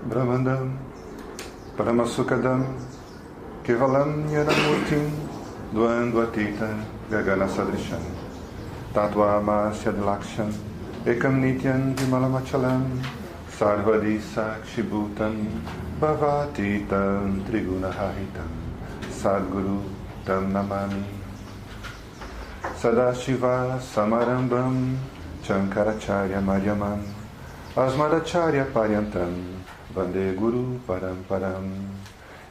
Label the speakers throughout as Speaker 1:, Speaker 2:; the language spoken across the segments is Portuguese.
Speaker 1: Brahmandam Paramasukadam Kevalam Yanamurtim Dvandvatita Gagana Sadrisham Tatva Masyadilaksham Ekam Nityan Vimalamachalam Sarvadi Sakshibhutam Bhavatitam Trigunahahitam Sadguru Tam Namami Sadashiva Samarambam Shankaracharya Madhyamam Asmadacharya Paryantam Vande Guru Paramparam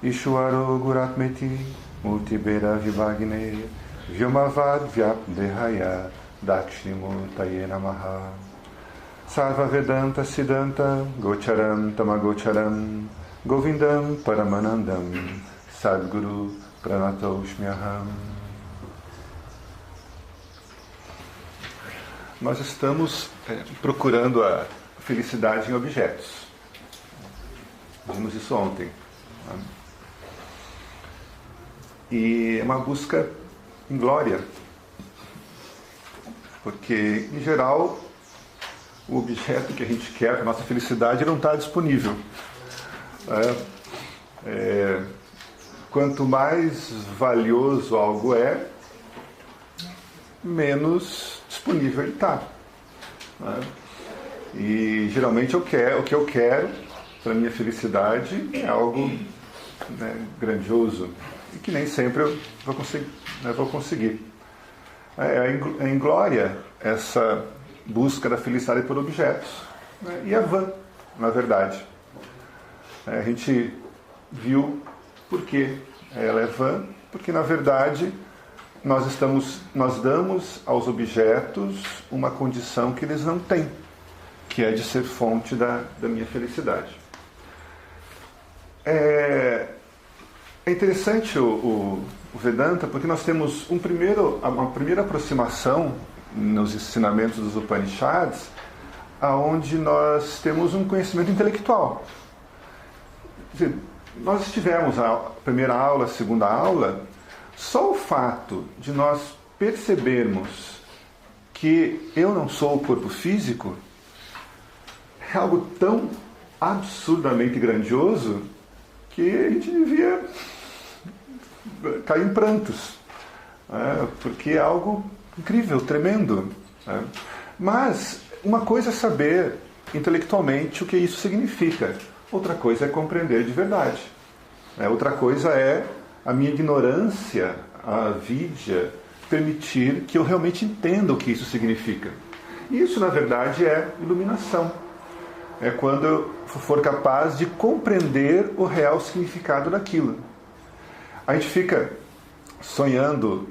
Speaker 1: Ishwaro Guratmeti Multibera Vibhagne Vyomavad Vyapdehaya Dakshinimurtaye Namaha Sarva Vedanta Siddhanta Gocharam Tamagocharam Govindam Paramanandam Sadguru Pranatoshmyaham. Nós estamos procurando a felicidade em objetos. Vimos isso ontem. E é uma busca em glória. Porque, em geral, o objeto que a gente quer para a nossa felicidade não está disponível. Quanto mais valioso algo é, menos disponível ele está. E geralmente o que eu quero para a minha felicidade é algo grandioso e que nem sempre eu vou conseguir. É em glória essa busca da felicidade por objetos. E é vã, na verdade. A gente viu por que ela é vã, porque na verdade nós damos aos objetos uma condição que eles não têm, que é de ser fonte da minha felicidade. É interessante o Vedanta, porque nós temos uma primeira aproximação nos ensinamentos dos Upanishads, aonde nós temos um conhecimento intelectual. Quer dizer, nós tivemos a primeira aula, a segunda aula, só o fato de nós percebermos que eu não sou o corpo físico é algo tão absurdamente grandioso que a gente devia cair em prantos, porque é algo incrível, tremendo. Mas uma coisa é saber intelectualmente o que isso significa, outra coisa é compreender de verdade. Outra coisa é a minha ignorância, a avidya, permitir que eu realmente entenda o que isso significa. Isso, na verdade, é iluminação. É quando eu for capaz de compreender o real significado daquilo. A gente fica sonhando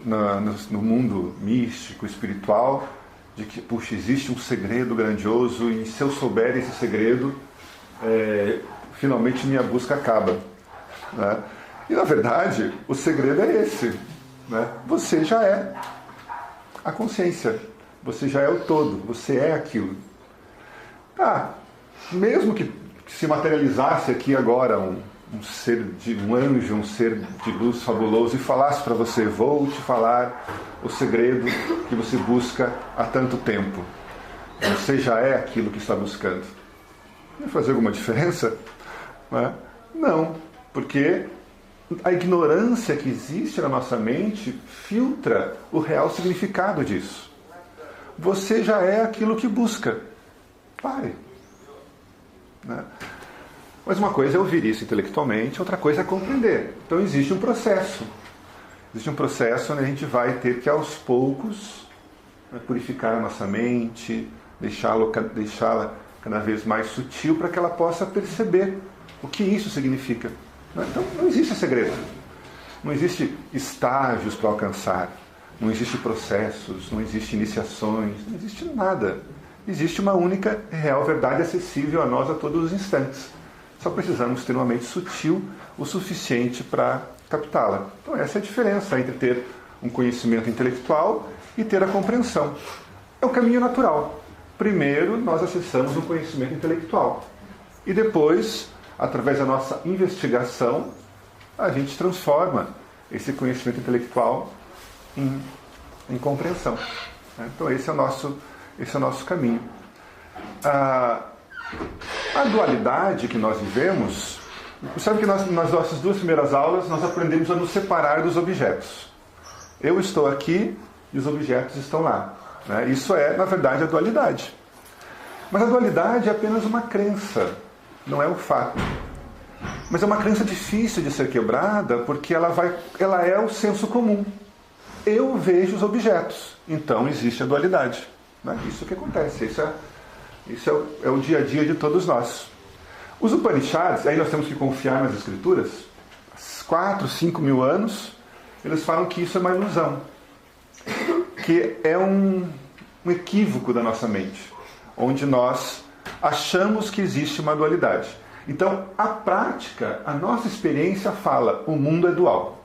Speaker 1: no mundo místico, espiritual, de que, puxa, existe um segredo grandioso e se eu souber esse segredo, finalmente minha busca acaba. E, na verdade, o segredo é esse. Você já é a consciência. Você já é o todo. Você é aquilo. Mesmo que se materializasse aqui agora um anjo, um ser de luz fabuloso e falasse para você: vou te falar o segredo que você busca há tanto tempo. Você já é aquilo que está buscando. Vai fazer alguma diferença? Não, porque a ignorância que existe na nossa mente filtra o real significado disso. Você já é aquilo que busca. Pare. Mas uma coisa é ouvir isso intelectualmente, outra coisa é compreender. Então existe um processo. Existe um processo onde a gente vai ter que, aos poucos, purificar a nossa mente, deixá-la cada vez mais sutil para que ela possa perceber o que isso significa. Então não existe segredo. Não existe estágios para alcançar. Não existe processos, não existe iniciações, não existe nada. Existe uma única real verdade acessível a nós a todos os instantes. Só precisamos ter uma mente sutil o suficiente para captá-la. Então essa é a diferença entre ter um conhecimento intelectual e ter a compreensão. É um caminho natural. Primeiro nós acessamos um conhecimento intelectual. E depois, através da nossa investigação, a gente transforma esse conhecimento intelectual em compreensão. Então esse é o nosso caminho. A dualidade que nós vivemos, sabe que nas nossas 2 primeiras aulas nós aprendemos a nos separar dos objetos. Eu estou aqui e os objetos estão lá. Né? Isso é, na verdade, a dualidade. Mas a dualidade é apenas uma crença, não é um fato. Mas é uma crença difícil de ser quebrada porque ela é o senso comum. Eu vejo os objetos, então existe a dualidade. Né? Isso que acontece, isso é o dia a dia de todos nós. Os Upanishads, aí nós temos que confiar nas escrituras, 4, 5 mil anos, eles falam que isso é uma ilusão, que é um equívoco da nossa mente, onde nós achamos que existe uma dualidade. Então, a prática, a nossa experiência fala, o mundo é dual.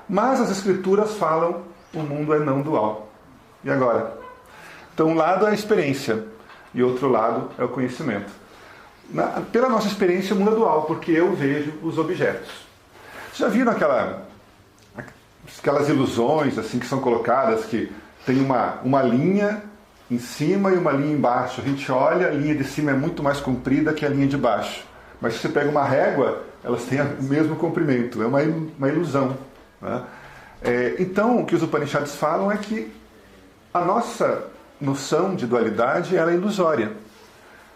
Speaker 1: Mas as escrituras falam, o mundo é não dual. E agora? Então, um lado é a experiência e outro lado é o conhecimento. Pela nossa experiência, o mundo é dual, porque eu vejo os objetos. Já viram aquelas ilusões assim que são colocadas, que tem uma linha em cima e uma linha embaixo? A gente olha, a linha de cima é muito mais comprida que a linha de baixo. Mas se você pega uma régua, elas têm o mesmo comprimento. É uma ilusão. Né? Então, o que os Upanishads falam é que a nossa noção de dualidade ela é ilusória.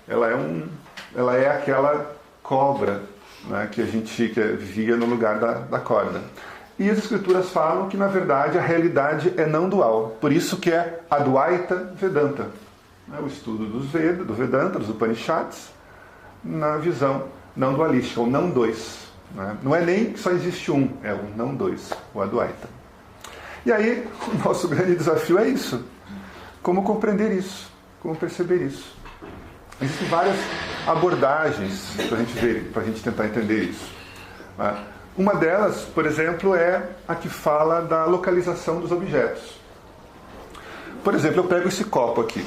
Speaker 1: Ela é aquela cobra, né, que a gente via no lugar da corda. E as escrituras falam que, na verdade, a realidade é não dual. Por isso que é Advaita Vedanta. Né, o estudo do Vedanta, dos Upanishads, na visão não dualística, ou não dois. Né? Não é nem que só existe um, é o não dois, o Advaita. E aí, o nosso grande desafio é isso. Como compreender isso? Como perceber isso? Existem várias abordagens para a gente tentar entender isso. Né? Uma delas, por exemplo, é a que fala da localização dos objetos. Por exemplo, eu pego esse copo aqui.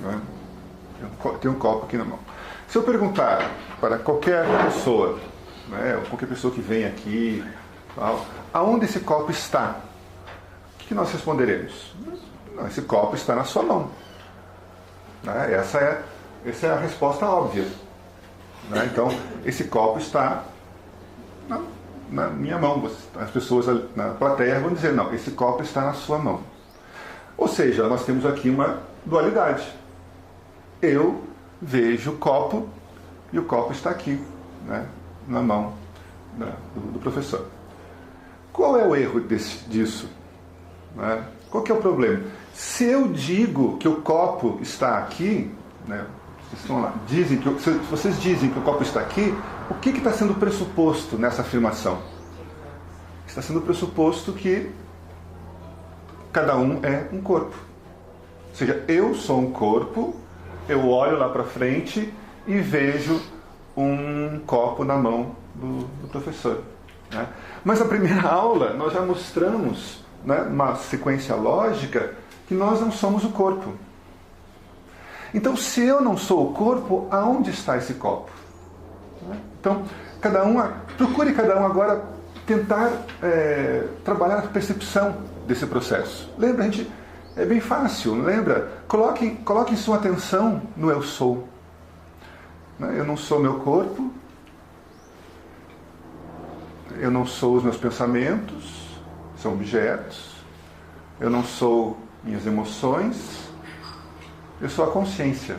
Speaker 1: Né? Eu tenho um copo aqui na mão. Se eu perguntar para qualquer pessoa, né, ou qualquer pessoa que vem aqui, aonde esse copo está? O que nós responderemos? Não, esse copo está na sua mão. Né? Essa é a resposta óbvia. Né? Então, esse copo está na minha mão. As pessoas na plateia vão dizer, não, esse copo está na sua mão. Ou seja, nós temos aqui uma dualidade. Eu vejo o copo e o copo está aqui, né, na mão do professor. Qual é o erro disso? Né? Qual que é o problema? Se eu digo que o copo está aqui, né, vocês estão lá, se vocês dizem que o copo está aqui, o que está sendo pressuposto nessa afirmação? Está sendo pressuposto que cada um é um corpo. Ou seja, eu sou um corpo, eu olho lá para frente e vejo um copo na mão do professor. Né? Mas na primeira aula nós já mostramos, né, uma sequência lógica, que nós não somos o corpo. Então, se eu não sou o corpo, aonde está esse copo? Então, procure cada um agora tentar trabalhar a percepção desse processo. Lembra, é bem fácil, lembra? Coloquem sua atenção no eu sou. Eu não sou meu corpo, eu não sou os meus pensamentos, são objetos, eu não sou minhas emoções, eu sou a consciência.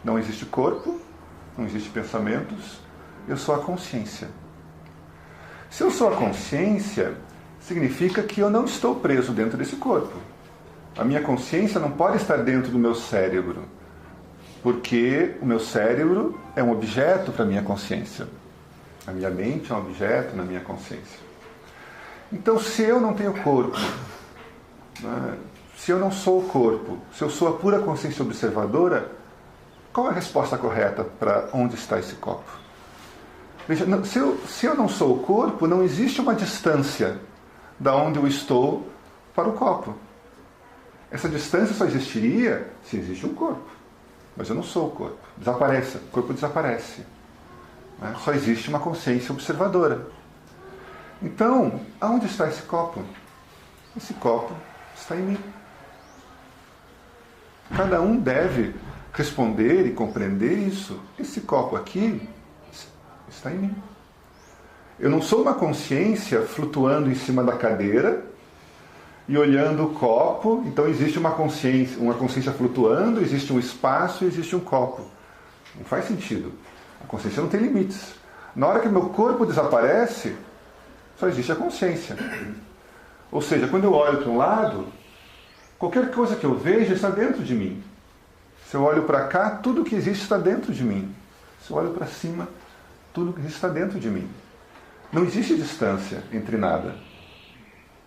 Speaker 1: Não existe corpo, não existe pensamentos, eu sou a consciência. Se eu sou a consciência, significa que eu não estou preso dentro desse corpo. A minha consciência não pode estar dentro do meu cérebro, porque o meu cérebro é um objeto para a minha consciência. A minha mente é um objeto na minha consciência. Então, se eu não tenho corpo, né, se eu não sou o corpo, se eu sou a pura consciência observadora, qual é a resposta correta para onde está esse copo? Veja, se eu não sou o corpo, não existe uma distância da onde eu estou para o copo. Essa distância só existiria se existe um corpo. Mas eu não sou o corpo. Desaparece. O corpo desaparece. Né? Só existe uma consciência observadora. Então, aonde está esse copo? Esse copo está em mim. Cada um deve responder e compreender isso. Esse copo aqui está em mim. Eu não sou uma consciência flutuando em cima da cadeira e olhando o copo. Então existe uma consciência flutuando, existe um espaço e existe um copo. Não faz sentido. A consciência não tem limites. Na hora que meu corpo desaparece, só existe a consciência. Ou seja, quando eu olho para um lado, qualquer coisa que eu veja está dentro de mim. Se eu olho para cá, tudo que existe está dentro de mim. Se eu olho para cima, tudo que existe está dentro de mim. Não existe distância entre nada.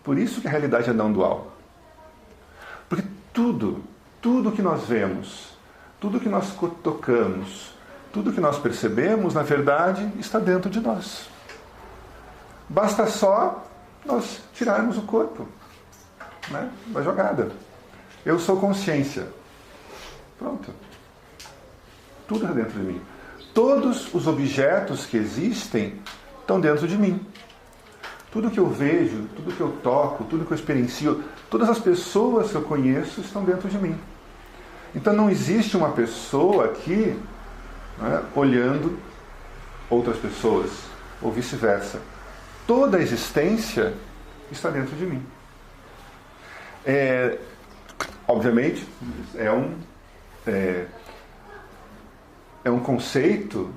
Speaker 1: Por isso que a realidade é não dual. Porque tudo que nós vemos, tudo que nós tocamos, tudo que nós percebemos, na verdade, está dentro de nós. Basta só nós tirarmos o corpo, né, da jogada. Eu sou consciência. Pronto. Tudo está dentro de mim. Todos os objetos que existem estão dentro de mim. Tudo que eu vejo, tudo que eu toco, tudo que eu experiencio, todas as pessoas que eu conheço estão dentro de mim. Então não existe uma pessoa aqui, né, olhando outras pessoas, ou vice-versa. Toda a existência está dentro de mim. Obviamente, é um conceito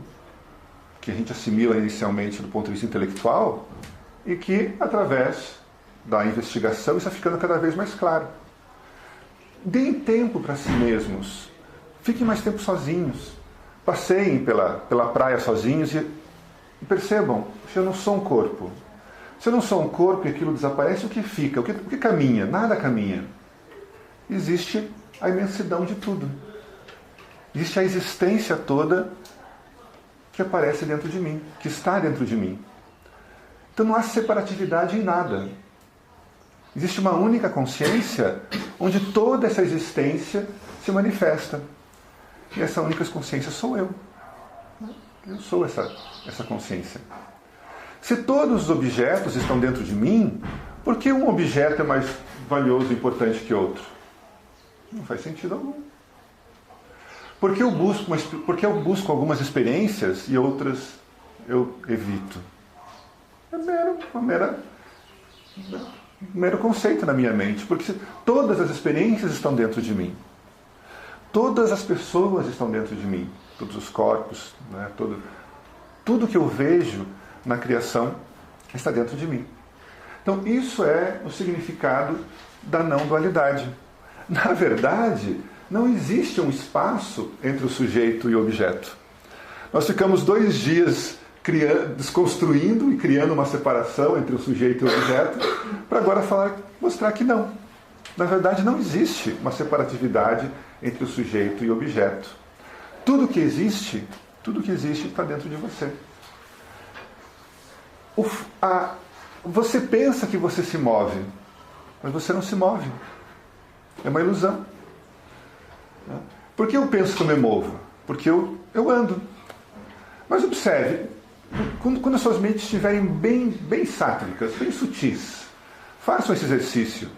Speaker 1: que a gente assimila inicialmente do ponto de vista intelectual e que, através da investigação, está ficando cada vez mais claro. Deem tempo para si mesmos. Fiquem mais tempo sozinhos. Passeiem pela praia sozinhos e percebam, se eu não sou um corpo. Se eu não sou um corpo e aquilo desaparece, o que fica? O que caminha? Nada caminha. Existe a imensidão de tudo. Existe a existência toda que aparece dentro de mim, que está dentro de mim. Então não há separatividade em nada. Existe uma única consciência onde toda essa existência se manifesta. E essa única consciência sou eu. Eu sou essa consciência. Se todos os objetos estão dentro de mim, por que um objeto é mais valioso e importante que outro? Não faz sentido algum. Por que eu busco algumas experiências e outras eu evito? É um mero conceito na minha mente, porque todas as experiências estão dentro de mim. Todas as pessoas estão dentro de mim, todos os corpos, né? Tudo que eu vejo na criação está dentro de mim. Então isso é o significado da não dualidade. Na verdade, não existe um espaço entre o sujeito e o objeto. Nós ficamos 2 dias desconstruindo e criando uma separação entre o sujeito e o objeto, para agora mostrar que não. Na verdade, não existe uma separatividade entre o sujeito e o objeto. Tudo que existe está dentro de você. Você pensa que você se move, mas você não se move. É uma ilusão. Por que eu penso que eu me movo? Porque eu ando. Mas observe, quando as suas mentes estiverem bem sátricas, bem sutis, façam esse exercício.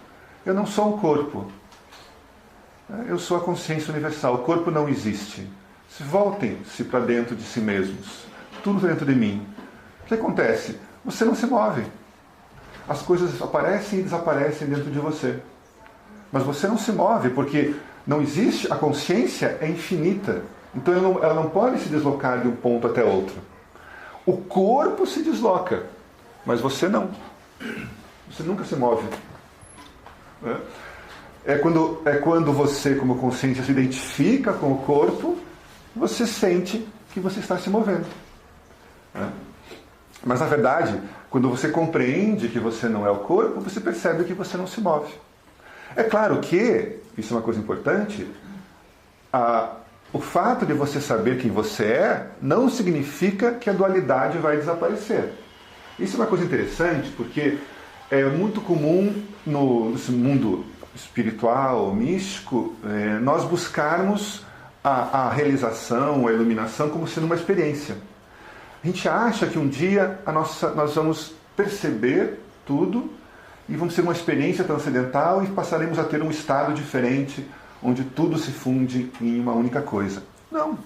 Speaker 1: Eu não sou um corpo. Eu sou a consciência universal. O corpo não existe. Voltem-se para dentro de si mesmos. Tudo dentro de mim. O que acontece? Você não se move. As coisas aparecem e desaparecem dentro de você. Mas você não se move, porque não existe, a consciência é infinita. Então ela não pode se deslocar de um ponto até outro. O corpo se desloca, mas você não. Você nunca se move. É quando você, como consciência, se identifica com o corpo, você sente que você está se movendo. Mas, na verdade, quando você compreende que você não é o corpo, você percebe que você não se move. É claro que, isso é uma coisa importante, o fato de você saber quem você é não significa que a dualidade vai desaparecer. Isso é uma coisa interessante, porque é muito comum nesse mundo espiritual, místico, nós buscarmos a realização, a iluminação como sendo uma experiência. A gente acha que um dia nós vamos perceber tudo e vamos ter uma experiência transcendental e passaremos a ter um estado diferente, onde tudo se funde em uma única coisa. Não.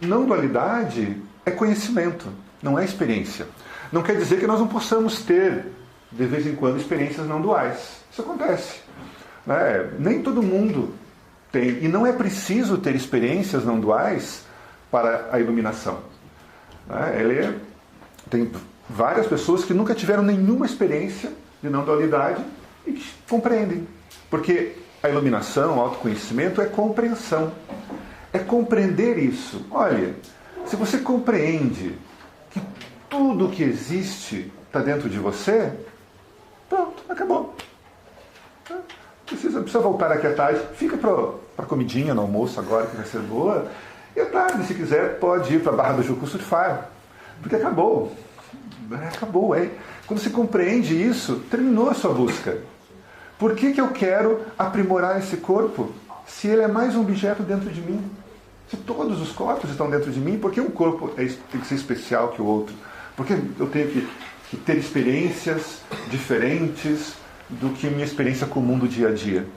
Speaker 1: Não dualidade é conhecimento, não é experiência. Não quer dizer que nós não possamos ter, de vez em quando, experiências não duais. Isso acontece. Nem todo mundo tem, e não é preciso ter experiências não duais para a iluminação. Tem várias pessoas que nunca tiveram nenhuma experiência de não dualidade e que compreendem. Porque a iluminação, o autoconhecimento é compreensão. É compreender isso. Olha, se você compreende que tudo que existe está dentro de você, pronto, acabou. Precisa voltar aqui à tarde. Fica para a comidinha no almoço agora, que vai ser boa. E à tarde, se quiser, pode ir para a Barra do Jucu surfar. Porque acabou. Acabou. Quando você compreende isso, terminou a sua busca. Por que eu quero aprimorar esse corpo se ele é mais um objeto dentro de mim? Se todos os corpos estão dentro de mim, por que um corpo tem que ser especial que o outro? Por que eu tenho que ter experiências diferentes do que minha experiência comum do dia a dia?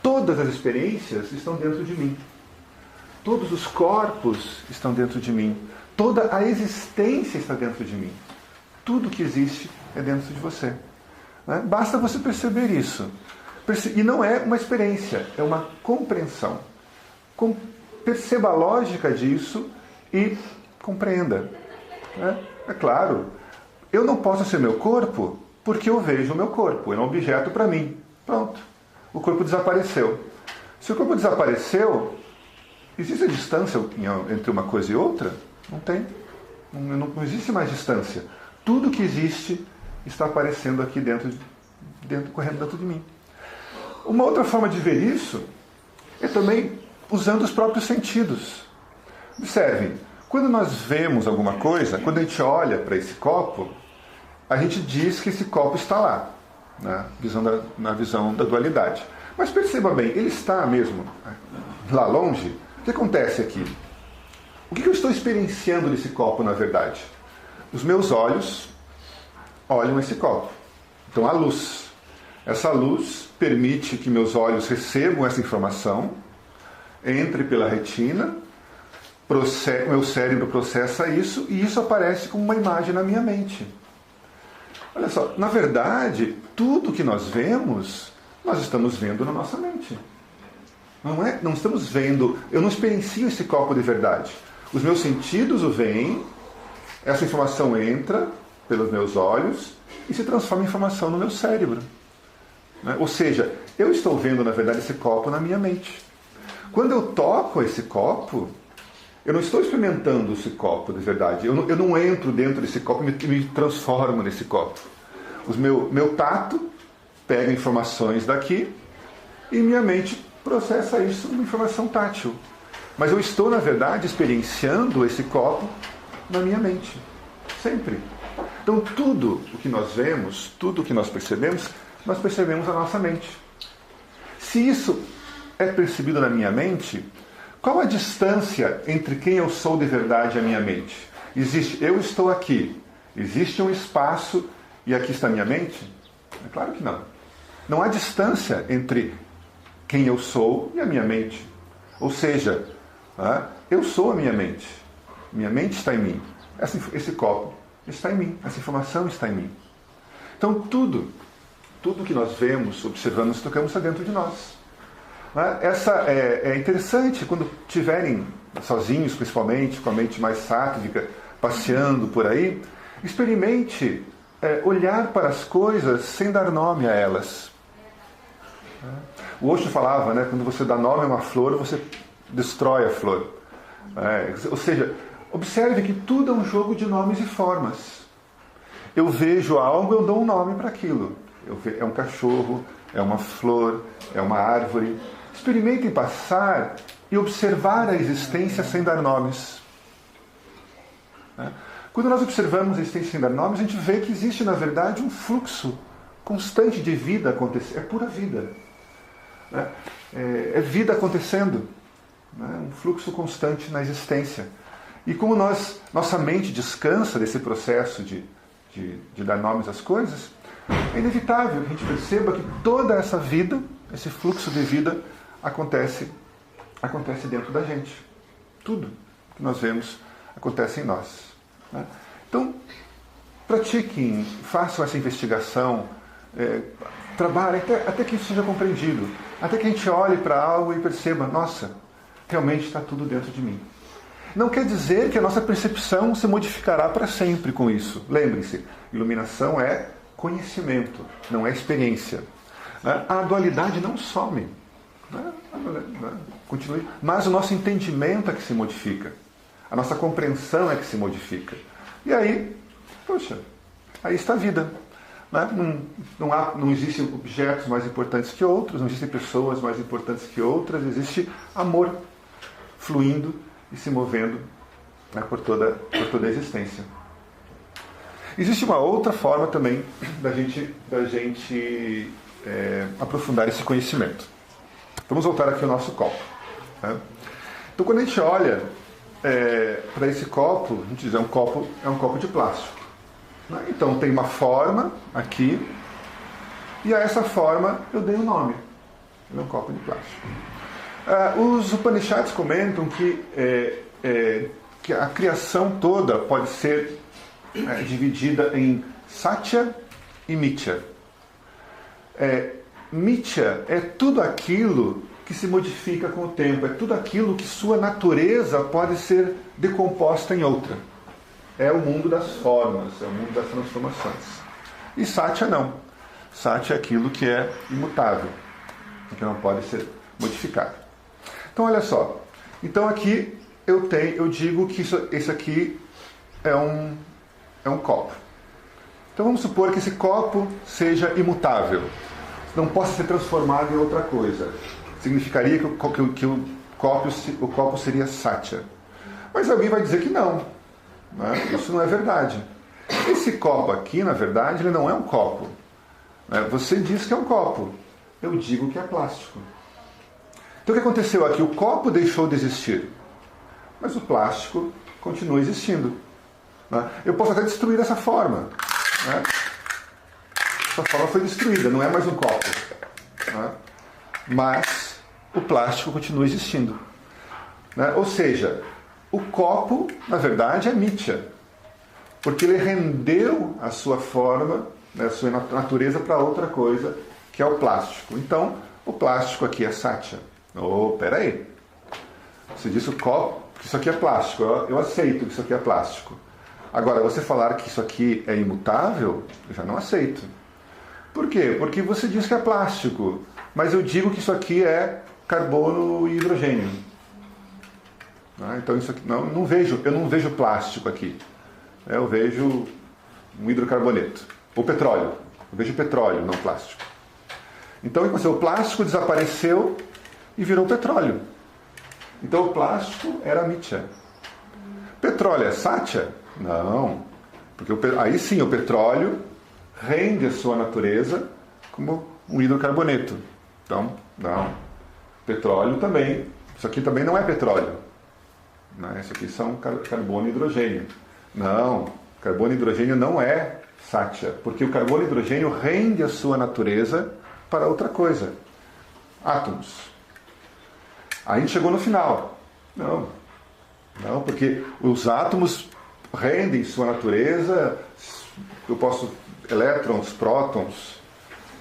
Speaker 1: Todas as experiências estão dentro de mim. Todos os corpos estão dentro de mim. Toda a existência está dentro de mim. Tudo que existe é dentro de você. Basta você perceber isso. E não é uma experiência, é uma compreensão. Perceba a lógica disso e compreenda. É claro, eu não posso ser meu corpo porque eu vejo o meu corpo. É um objeto para mim. Pronto. O corpo desapareceu. Se o corpo desapareceu, existe a distância entre uma coisa e outra? Não tem. Não existe mais distância. Tudo que existe está aparecendo aqui correndo dentro de mim. Uma outra forma de ver isso é também usando os próprios sentidos. Observem, quando nós vemos alguma coisa, quando a gente olha para esse copo, a gente diz que esse copo está lá, na visão da dualidade. Mas perceba bem, ele está mesmo lá longe? O que acontece aqui? O que eu estou experienciando nesse copo, na verdade? Os meus olhos olham esse copo. Então, a luz. Essa luz permite que meus olhos recebam essa informação, entre pela retina, meu cérebro processa isso e isso aparece como uma imagem na minha mente. Olha só, na verdade, tudo que nós vemos, nós estamos vendo na nossa mente. Não estamos vendo, eu não experiencio esse copo de verdade. Os meus sentidos o veem, essa informação entra pelos meus olhos e se transforma em informação no meu cérebro. Ou seja, eu estou vendo, na verdade, esse copo na minha mente. Quando eu toco esse copo, eu não estou experimentando esse copo de verdade. Eu não entro dentro desse copo e me transformo nesse copo. Meu tato pega informações daqui e minha mente processa isso numa informação tátil. Mas eu estou, na verdade, experienciando esse copo na minha mente. Sempre. Então, tudo o que nós vemos, tudo o que nós percebemos na nossa mente. Se isso é percebido na minha mente, qual a distância entre quem eu sou de verdade e a minha mente? Eu estou aqui. Existe um espaço e aqui está a minha mente? É claro que não. Não há distância entre quem eu sou e a minha mente. Ou seja, eu sou a minha mente. Minha mente está em mim. Esse copo está em mim. Essa informação está em mim. Então, tudo que nós vemos, observamos, tocamos está dentro de nós. É interessante quando estiverem sozinhos, principalmente, com a mente mais sátrica, passeando por aí, experimente olhar para as coisas sem dar nome a elas. O Osho falava, quando você dá nome a uma flor, você destrói a flor. Ou seja, observe que tudo é um jogo de nomes e formas. Eu vejo algo, eu dou um nome para aquilo. É um cachorro, é uma flor, é uma árvore. Experimentem passar e observar a existência sem dar nomes. Quando nós observamos a existência sem dar nomes, a gente vê que existe, na verdade, um fluxo constante de vida acontecendo. É pura vida. É vida acontecendo. Um fluxo constante na existência. E como nossa mente descansa desse processo de dar nomes às coisas, é inevitável que a gente perceba que toda essa vida esse fluxo de vida acontece dentro da gente. Tudo que nós vemos acontece em nós. Né? Então, pratiquem, façam essa investigação, trabalhem até que isso seja compreendido, até que a gente olhe para algo e perceba, nossa, realmente está tudo dentro de mim. Não quer dizer que a nossa percepção se modificará para sempre com isso. Lembrem-se, iluminação é conhecimento, não é experiência. A dualidade não some. Continue. Mas o nosso entendimento é que se modifica. A nossa compreensão é que se modifica. E aí, poxa, aí está a vida. Não existem objetos mais importantes que outros, não existem pessoas mais importantes que outras, existe amor fluindo e se movendo, né, por toda a existência. Existe uma outra forma também da gente aprofundar esse conhecimento. Vamos voltar aqui ao nosso copo. Né? Então, quando a gente olha para esse copo, a gente diz é um copo de plástico. Né? Então, tem uma forma aqui, e a essa forma eu dei um nome. Ele é um copo de plástico. Os Upanishads comentam que a criação toda pode ser dividida em Satya e Mithya. Mithya é tudo aquilo que se modifica com o tempo, é tudo aquilo que sua natureza pode ser decomposta em outra. É o mundo das formas, é o mundo das transformações. E Satya não. Satya é aquilo que é imutável, que não pode ser modificado. Então, olha só. Então, aqui eu digo que esse aqui é um copo. Então, vamos supor que esse copo seja imutável. Não possa ser transformado em outra coisa. Significaria que o copo seria Satya. Mas alguém vai dizer que não. Né? Isso não é verdade. Esse copo aqui, na verdade, ele não é um copo. Você diz que é um copo. Eu digo que é plástico. Então o que aconteceu aqui? O copo deixou de existir, mas o plástico continua existindo. Né? Eu posso até destruir essa forma. Né? Essa forma foi destruída, não é mais um copo. Né? Mas o plástico continua existindo. Né? Ou seja, o copo, na verdade, é Mithya. Porque ele rendeu a sua forma, né, a sua natureza para outra coisa, que é o plástico. Então, o plástico aqui é Satya. Peraí. Você disse o copo, que isso aqui é plástico. Eu aceito que isso aqui é plástico. Agora, você falar que isso aqui é imutável, eu já não aceito. Por quê? Porque você diz que é plástico, mas eu digo que isso aqui é carbono e hidrogênio. Então isso aqui, eu não vejo plástico aqui. Eu vejo um hidrocarboneto. Ou petróleo. Eu vejo petróleo, não plástico. Então o plástico desapareceu e virou petróleo. Então o plástico era Mithya. Petróleo é Satya? Não. Porque aí sim o petróleo rende a sua natureza como um hidrocarboneto. Então, não. Petróleo também. Isso aqui também não é petróleo. Isso aqui são carbono e hidrogênio. Não. Carbono e hidrogênio não é Satya. Porque o carbono e hidrogênio rende a sua natureza para outra coisa. Átomos. Aí a gente chegou no final. Não, porque os átomos rendem sua natureza, eu posso elétrons, prótons,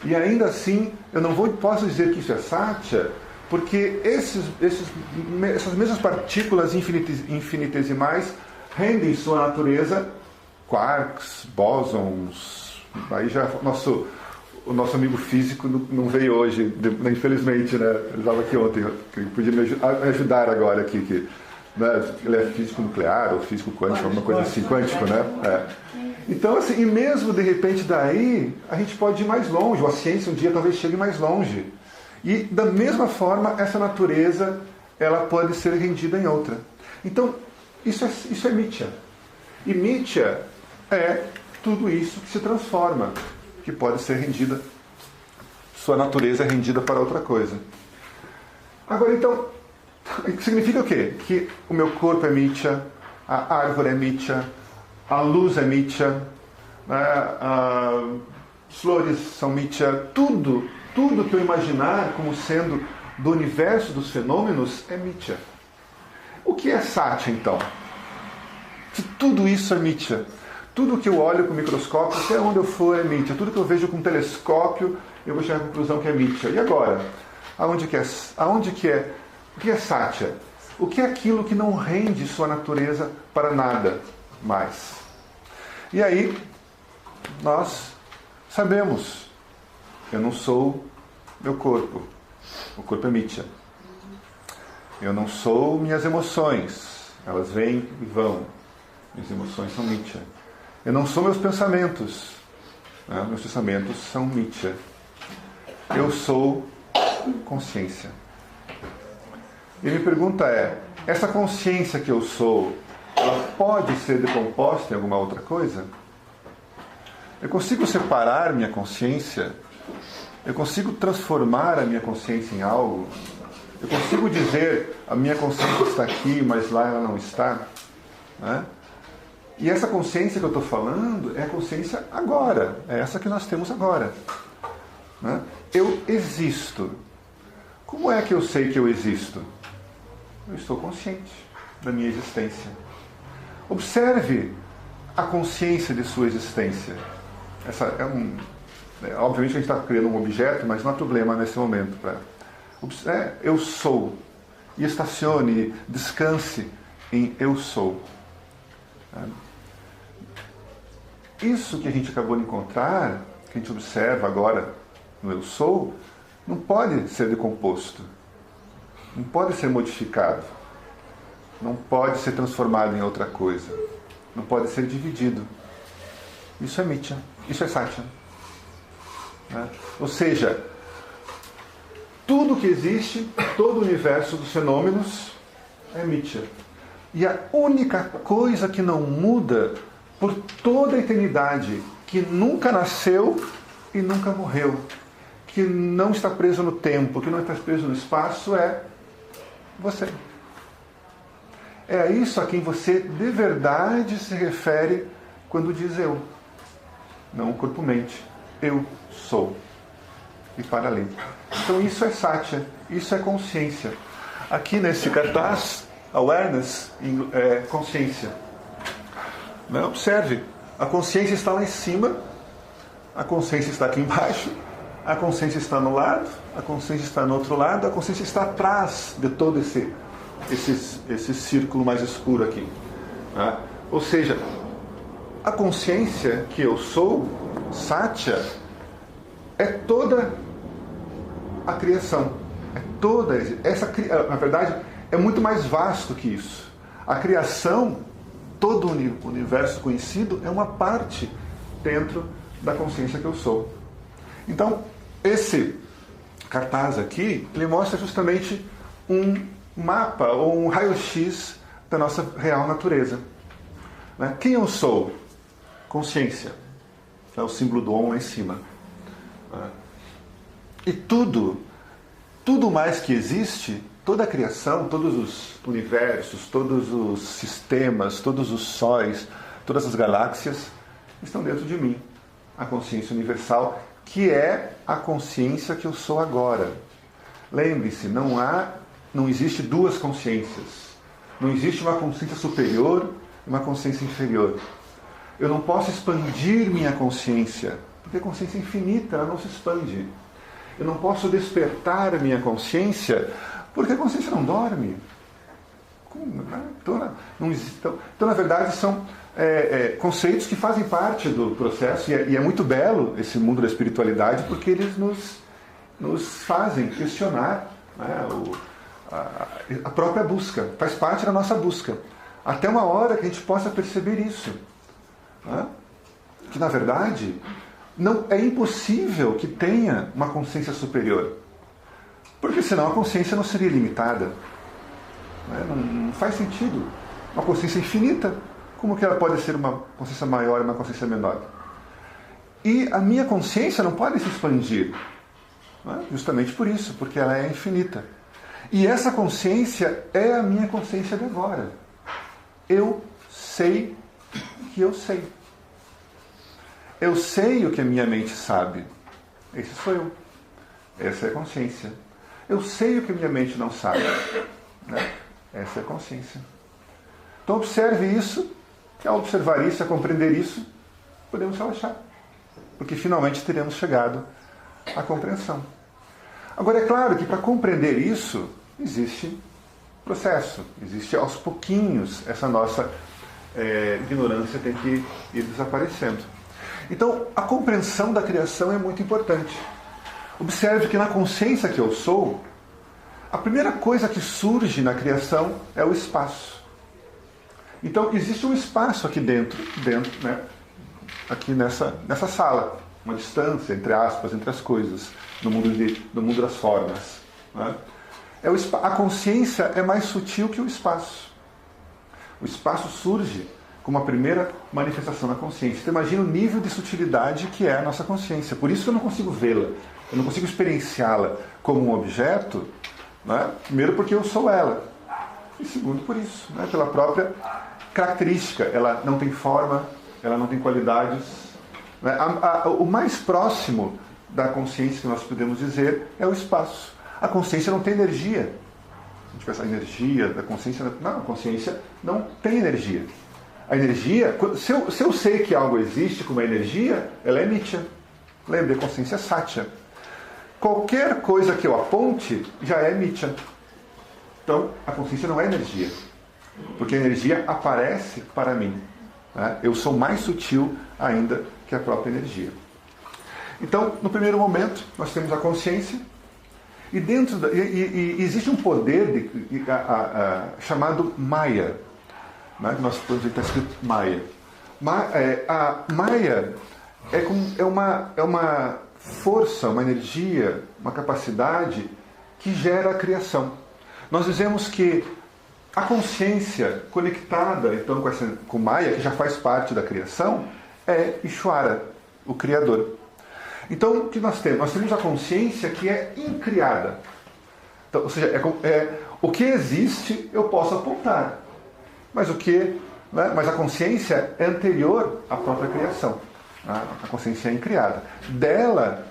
Speaker 1: e ainda assim eu não posso dizer que isso é Satya, porque essas mesmas partículas infinitesimais rendem sua natureza quarks, bósons. Aí já o nosso amigo físico não veio hoje, infelizmente, né? Ele estava aqui ontem, que podia me ajudar agora aqui, que, né? Ele é físico nuclear ou físico quântico, alguma coisa assim, quântico, né? Então, assim, e mesmo de repente daí, a gente pode ir mais longe, ou a ciência um dia talvez chegue mais longe. E da mesma forma, essa natureza, ela pode ser rendida em outra. Então, isso é Mithya. E Mithya é tudo isso que se transforma, que pode ser rendida, sua natureza é rendida para outra coisa. Agora, então, significa o quê? Que o meu corpo é Mithya, a árvore é Mithya, a luz é Mithya, as flores são Mithya, tudo tudo que eu imaginar como sendo do universo dos fenômenos é Mithya. O que é Satya, então? Se tudo isso é Mithya, tudo que eu olho com o microscópio, até onde eu for é Mithya, tudo que eu vejo com um telescópio, eu vou chegar à conclusão que é Mithya. E agora? O que é Satya? O que é aquilo que não rende sua natureza para nada mais? E aí, nós sabemos, eu não sou meu corpo, o corpo é Mithya. Eu não sou minhas emoções, elas vêm e vão, minhas emoções são Mithya. Eu não sou meus pensamentos, né? Meus pensamentos são Mithya. Eu sou consciência. E minha pergunta é, essa consciência que eu sou, ela pode ser decomposta em alguma outra coisa? Eu consigo separar minha consciência? Eu consigo transformar a minha consciência em algo? Eu consigo dizer, a minha consciência está aqui, mas lá ela não está? Né? E essa consciência que eu estou falando é a consciência agora. É essa que nós temos agora. Né? Eu existo. Como é que eu sei que eu existo? Eu estou consciente da minha existência. Observe a consciência de sua existência. Obviamente a gente está criando um objeto, mas não há problema nesse momento. Eu sou. E estacione, descanse em eu sou. Isso que a gente acabou de encontrar, que a gente observa agora no eu sou, não pode ser decomposto. Não pode ser modificado. Não pode ser transformado em outra coisa. Não pode ser dividido. Isso é Mithya. Isso é Satya. Né? Ou seja, tudo que existe, todo o universo dos fenômenos é Mithya. E a única coisa que não muda por toda a eternidade, que nunca nasceu e nunca morreu, que não está preso no tempo, que não está preso no espaço, é você. É a isso a quem você de verdade se refere quando diz eu. Não corpo-mente. Eu sou. E para além. Então isso é Satya, isso é consciência. Aqui nesse cartaz, awareness é consciência. Observe, a consciência está lá em cima, a consciência está aqui embaixo, a consciência está no lado, a consciência está no outro lado, a consciência está atrás de todo esse círculo mais escuro aqui. Ou seja, a consciência que eu sou, Satya, é toda a criação. É toda na verdade, é muito mais vasto que isso. A criação, todo o universo conhecido, é uma parte dentro da consciência que eu sou. Então, esse cartaz aqui, ele mostra justamente um mapa ou um raio-x da nossa real natureza. Quem eu sou? Consciência. É o símbolo do Om lá em cima. E tudo mais que existe, toda a criação, todos os universos, todos os sistemas, todos os sóis, todas as galáxias, estão dentro de mim. A consciência universal, que é a consciência que eu sou agora. Lembre-se, não existe duas consciências. Não existe uma consciência superior e uma consciência inferior. Eu não posso expandir minha consciência, porque a consciência é infinita, ela não se expande. Eu não posso despertar a minha consciência, porque a consciência não dorme. Então, na verdade, são conceitos que fazem parte do processo, e é muito belo esse mundo da espiritualidade, porque eles nos fazem questionar, né, a própria busca, faz parte da nossa busca. Até uma hora que a gente possa perceber isso. Né? Que, na verdade, não é impossível que tenha uma consciência superior. Porque senão a consciência não seria limitada. Né? Não faz sentido. Uma consciência infinita, como que ela pode ser uma consciência maior e uma consciência menor? E a minha consciência não pode se expandir. Né? Justamente por isso, porque ela é infinita. E essa consciência é a minha consciência de agora. Eu sei que eu sei. Eu sei o que a minha mente sabe. Esse sou eu. Essa é a consciência. Eu sei o que minha mente não sabe. Né? Essa é a consciência. Então observe isso, e ao observar isso, a compreender isso, podemos relaxar. Porque finalmente teremos chegado à compreensão. Agora é claro que para compreender isso, existe processo. Existe aos pouquinhos essa nossa ignorância tem que ir desaparecendo. Então a compreensão da criação é muito importante. Observe que na consciência que eu sou, a primeira coisa que surge na criação é o espaço. Então existe um espaço aqui dentro, né? Aqui nessa sala, uma distância, entre aspas, entre as coisas, no mundo das formas. Né? A consciência é mais sutil que o espaço. O espaço surge como a primeira manifestação da consciência. Então imagina o nível de sutilidade que é a nossa consciência. Por isso que eu não consigo vê-la, eu não consigo experienciá-la como um objeto, né? Primeiro porque eu sou ela, e segundo por isso, né? Pela própria característica. Ela não tem forma, ela não tem qualidades. Né? O mais próximo da consciência que nós podemos dizer é o espaço. A consciência não tem energia. Se a gente pensar em energia da consciência, não, a consciência não tem energia. A energia, se eu sei que algo existe como energia, ela é nitya. Lembre, a consciência é satya. Qualquer coisa que eu aponte já é nitya. Então, a consciência não é energia. Porque a energia aparece para mim. Né? Eu sou mais sutil ainda que a própria energia. Então, no primeiro momento, nós temos a consciência. E dentro e existe um poder chamado Maya. Né? Nós podemos ver que está escrito Maya. A Maya é uma força, uma energia, uma capacidade que gera a criação. Nós dizemos que a consciência conectada então com Maya, que já faz parte da criação, é Ishvara, o Criador. Então, o que nós temos? Nós temos a consciência que é incriada. Então, ou seja, o que existe eu posso apontar. Mas mas a consciência é anterior à própria criação. A consciência é incriada. Dela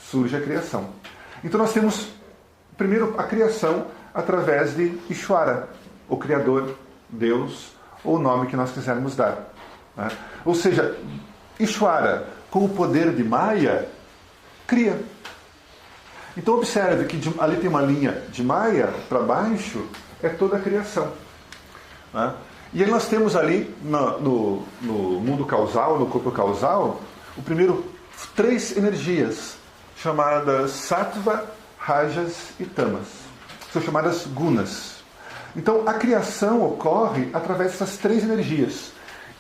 Speaker 1: surge a criação. Então nós temos, primeiro, a criação através de Ishvara, o Criador, Deus, ou o nome que nós quisermos dar. Né? Ou seja, Ishvara, com o poder de Maya, cria. Então observe que ali tem uma linha de Maya para baixo, é toda a criação. Né? E aí nós temos ali no mundo causal, no corpo causal, o primeiro 3 energias, chamadas Sattva, Rajas e Tamas. São chamadas gunas. Então a criação ocorre através dessas 3 energias.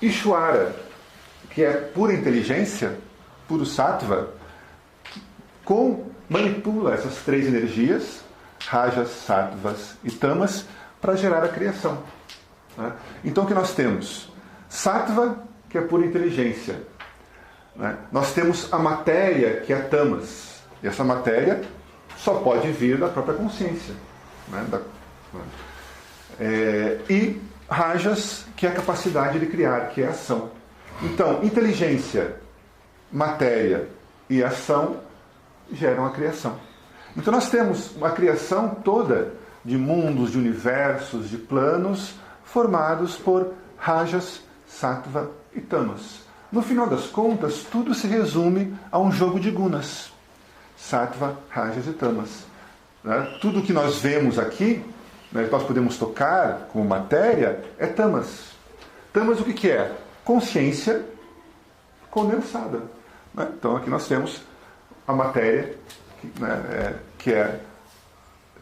Speaker 1: Ishvara, que é pura inteligência, puro Sattva, manipula essas 3 energias, Rajas, Sattvas e Tamas, para gerar a criação. Né? Então o que nós temos? Sattva, que é pura inteligência. Né? Nós temos a matéria, que é Tamas. E essa matéria só pode vir da própria consciência. Né? E Rajas, que é a capacidade de criar, que é a ação. Então, inteligência, matéria e ação geram a criação. Então nós temos uma criação toda de mundos, de universos, de planos, formados por Rajas, Sattva e Tamas. No final das contas, tudo se resume a um jogo de gunas. Sattva, Rajas e Tamas. Né? Tudo que nós vemos aqui, né, que nós podemos tocar como matéria, é Tamas. Tamas o que é? Consciência condensada. Né? Então aqui nós temos a matéria, que é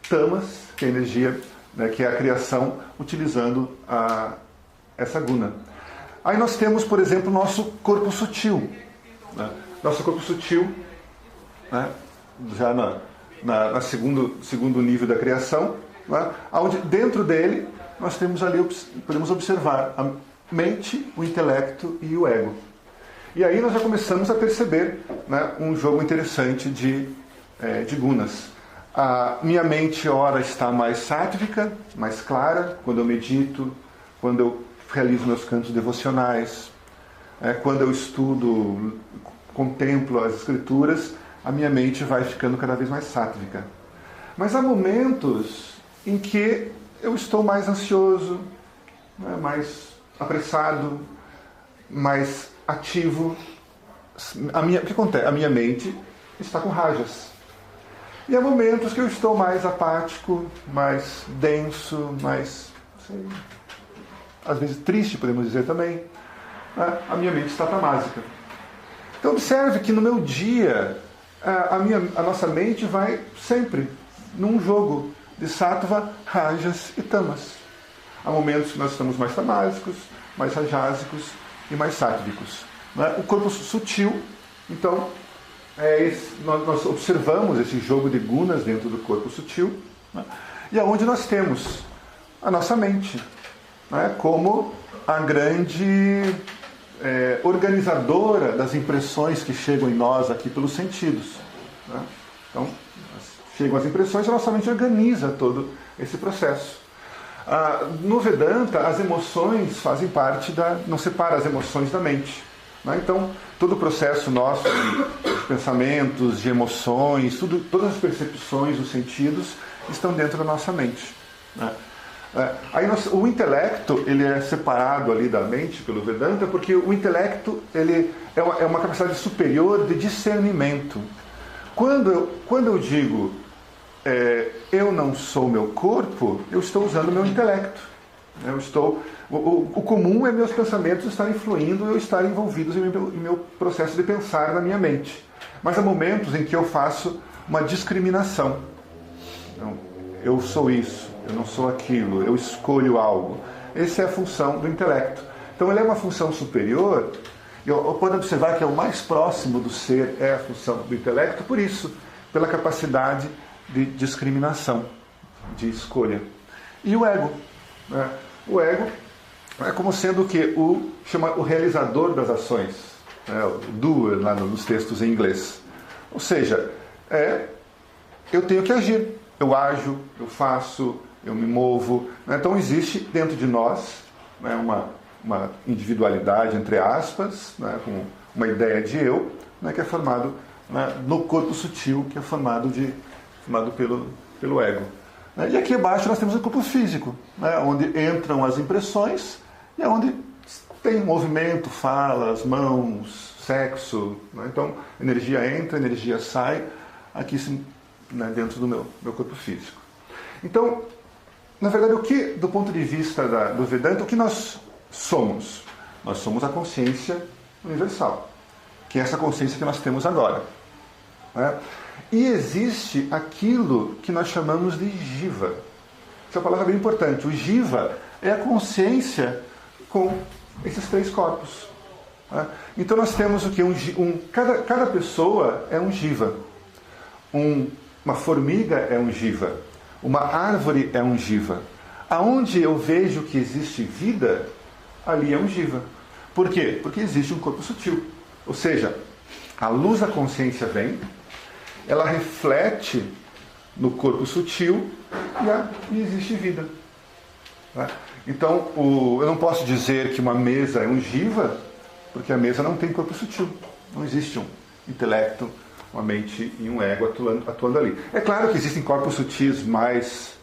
Speaker 1: Tamas, que é a energia, né, que é a criação, utilizando essa guna. Aí nós temos, por exemplo, o nosso corpo sutil. Né? Nosso corpo sutil, né, já na segundo nível da criação, né, onde dentro dele nós temos ali, podemos observar a mente, o intelecto e o ego. E aí nós já começamos a perceber, né, um jogo interessante de gunas. A minha mente, ora, está mais sátvica, mais clara, quando eu medito, quando eu realizo meus cantos devocionais, quando eu estudo, contemplo as escrituras, a minha mente vai ficando cada vez mais sátvica. Mas há momentos em que eu estou mais ansioso, né, mais apressado, mais ativo. O que acontece? A minha mente está com rajas. E há momentos que eu estou mais apático, mais denso, mais, sei, às vezes triste, podemos dizer também. Né? A minha mente está tamásica. Então observe que no meu dia, a nossa mente vai sempre num jogo de sattva, rajas e tamas. Há momentos que nós estamos mais tamásicos, mais rajásicos e mais sáttvicos. Né? O corpo sutil, então, nós observamos esse jogo de gunas dentro do corpo sutil, né? E aonde nós temos a nossa mente, né? Como a grande organizadora das impressões que chegam em nós aqui pelos sentidos. Né? Então, chegam as impressões e a nossa mente organiza todo esse processo. No Vedanta, as emoções fazem parte não separa as emoções da mente. Né? Então, todo o processo nosso de pensamentos, de emoções, todas as percepções, os sentidos, estão dentro da nossa mente. Né? O intelecto ele é separado ali da mente pelo Vedanta, porque o intelecto ele é uma capacidade superior de discernimento. Quando eu digo eu não sou meu corpo, eu estou usando meu intelecto. O comum é meus pensamentos estarem fluindo, eu estar envolvidos em meu processo de pensar na minha mente. Mas há momentos em que eu faço uma discriminação. Então, eu sou isso, eu não sou aquilo, eu escolho algo. Essa é a função do intelecto. Então ele é uma função superior, e pode observar que é o mais próximo do ser, é a função do intelecto, por isso, pela capacidade de discriminação, de escolha. E o ego? Né? O ego é como sendo o que? Chama o realizador das ações, né? O doer lá nos textos em inglês. Ou seja, eu tenho que agir. Eu ajo, eu faço, eu me movo. Né? Então existe dentro de nós, né, uma individualidade, entre aspas, né, com uma ideia de eu, né, que é formado, né, no corpo sutil, que é formado pelo ego. Né? E aqui abaixo nós temos o corpo físico, né, onde entram as impressões e é onde tem movimento, falas, mãos, sexo. Né? Então, energia entra, energia sai, aqui né, dentro do meu corpo físico. Então, na verdade, do ponto de vista do Vedanta, o que nós somos? Nós somos a consciência universal, que é essa consciência que nós temos agora. Né? E existe aquilo que nós chamamos de jiva. Essa é uma palavra bem importante. O jiva é a consciência com esses três corpos. Né? Então nós temos o que? Cada pessoa é um jiva. Uma formiga é um jiva. Uma árvore é um jiva. Aonde eu vejo que existe vida, ali é um jiva. Por quê? Porque existe um corpo sutil. Ou seja, a luz da consciência vem, ela reflete no corpo sutil e existe vida. Tá? Então, eu não posso dizer que uma mesa é um jiva, porque a mesa não tem corpo sutil. Não existe um intelecto, uma mente e um ego atuando ali. É claro que existem corpos sutis mais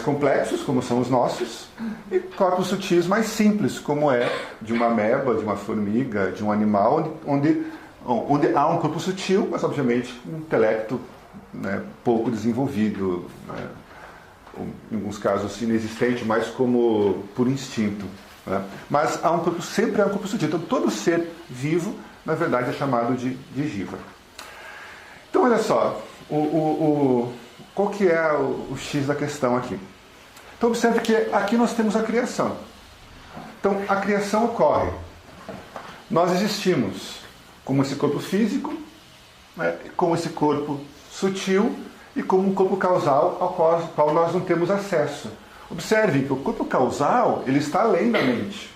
Speaker 1: complexos, como são os nossos, e corpos sutis mais simples, como é de uma ameba, de uma formiga, de um animal, onde há um corpo sutil, mas obviamente um intelecto, né, pouco desenvolvido, né, em alguns casos inexistente, mas como por instinto. Né? Mas sempre há um corpo sutil. Então todo ser vivo, na verdade, é chamado de jiva. Então olha só, qual que é o X da questão aqui? Então observe que aqui nós temos a criação. Então a criação ocorre. Nós existimos como esse corpo físico, né, como esse corpo sutil e como um corpo causal ao qual nós não temos acesso. Observem que o corpo causal ele está além da mente.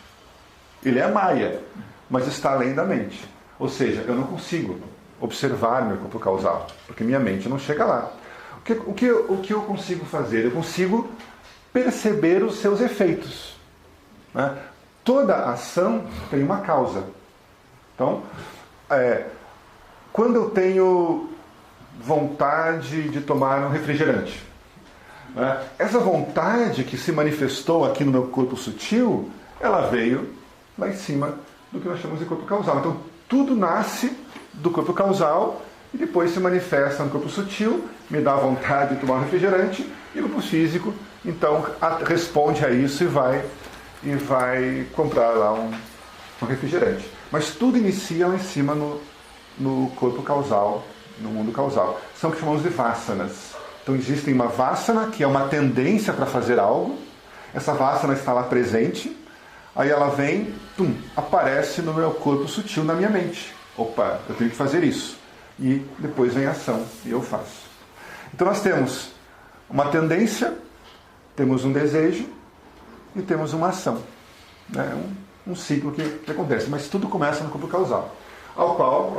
Speaker 1: Ele é Maya, mas está além da mente. Ou seja, eu não consigo observar meu corpo causal, porque minha mente não chega lá. O que eu consigo fazer? Eu consigo perceber os seus efeitos. Né? Toda ação tem uma causa. Então, quando eu tenho vontade de tomar um refrigerante. Essa vontade que se manifestou aqui no meu corpo sutil, ela veio lá em cima do que nós chamamos de corpo causal. Então, tudo nasce do corpo causal e depois se manifesta no corpo sutil, me dá vontade de tomar um refrigerante, e no corpo físico, então, responde a isso e vai comprar lá um refrigerante. Mas tudo inicia lá em cima no corpo causal, no mundo causal. São o que chamamos de vasanas. Então existe uma vasana, que é uma tendência para fazer algo. Essa vasana está lá presente. Aí ela vem, aparece no meu corpo sutil, na minha mente. Opa, eu tenho que fazer isso. E depois vem a ação, e eu faço. Então nós temos uma tendência, temos um desejo e temos uma ação. Né? Um ciclo que acontece. Mas tudo começa no corpo causal. Ao qual,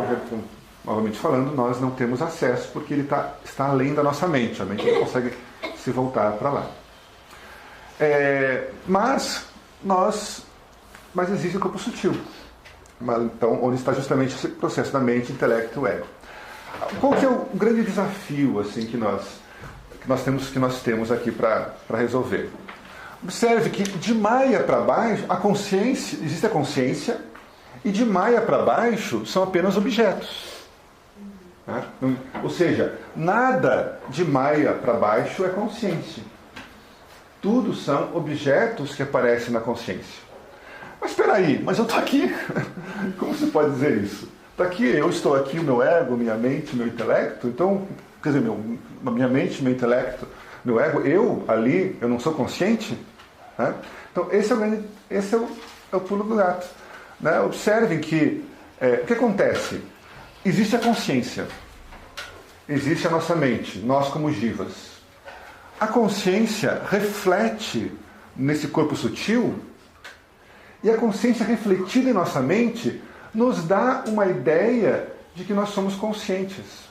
Speaker 1: novamente falando, nós não temos acesso, porque ele está além da nossa mente. A mente não consegue se voltar para lá. Mas existe o corpo sutil. Então, onde está justamente esse processo da mente, intelecto e ego. Qual que é o grande desafio assim, que nós temos aqui para resolver? Observe que de Maya para baixo, existe a consciência, e de Maya para baixo são apenas objetos. Ou seja, nada de Maya para baixo é consciência. Tudo são objetos que aparecem na consciência. Mas espera aí, mas eu estou aqui. Como você pode dizer isso? Está aqui, eu estou aqui, o meu ego, minha mente, meu intelecto. Então, quer dizer, minha mente, meu intelecto, meu ego, eu não sou consciente? Então, esse é o pulo do gato. Observem que o que acontece? Existe a consciência, existe a nossa mente, nós como jivas. A consciência reflete nesse corpo sutil, e a consciência refletida em nossa mente nos dá uma ideia de que nós somos conscientes.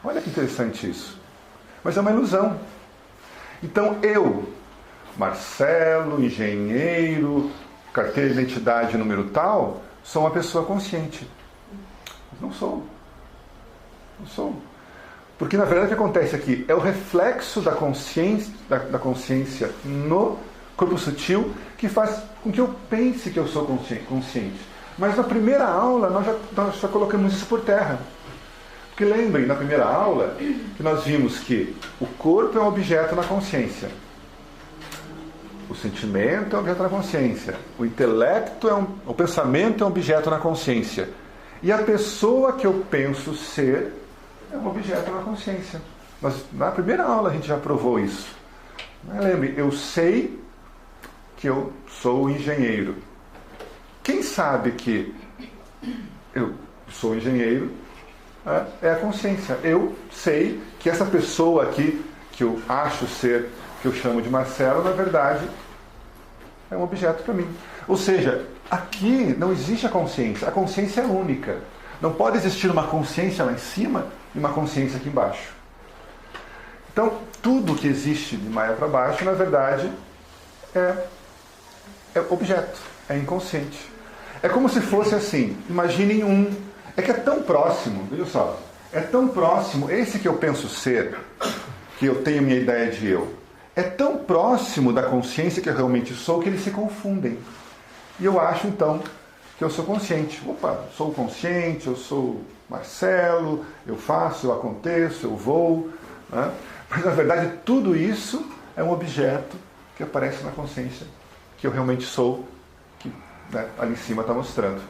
Speaker 1: Olha que interessante isso. Mas é uma ilusão. Então eu, Marcelo, engenheiro, carteira de identidade número tal, sou uma pessoa consciente. Não sou. Não sou. Porque na verdade o que acontece aqui é o reflexo da consciência no corpo sutil que faz com que eu pense que eu sou consciente. Mas na primeira aula nós já colocamos isso por terra. Porque lembrem, na primeira aula, que nós vimos que o corpo é um objeto na consciência. O sentimento é um objeto na consciência. O intelecto o pensamento é um objeto na consciência. E a pessoa que eu penso ser é um objeto na consciência. Na primeira aula a gente já provou isso. Lembre, eu sei que eu sou engenheiro. Quem sabe que eu sou engenheiro é a consciência. Eu sei que essa pessoa aqui, que eu acho ser, que eu chamo de Marcelo, na verdade é um objeto para mim. Ou seja, aqui não existe a consciência é única. Não pode existir uma consciência lá em cima e uma consciência aqui embaixo. Então, tudo que existe de Maya para baixo, na verdade, é objeto, é inconsciente. É como se fosse assim, imaginem é que é tão próximo, veja só, é tão próximo, esse que eu penso ser, que eu tenho minha ideia de eu, é tão próximo da consciência que eu realmente sou que eles se confundem. E eu acho então que eu sou consciente. Opa, sou consciente, eu sou Marcelo, eu faço, eu aconteço, eu vou. Né? Mas na verdade tudo isso é um objeto que aparece na consciência, que eu realmente sou, que ali em cima está mostrando.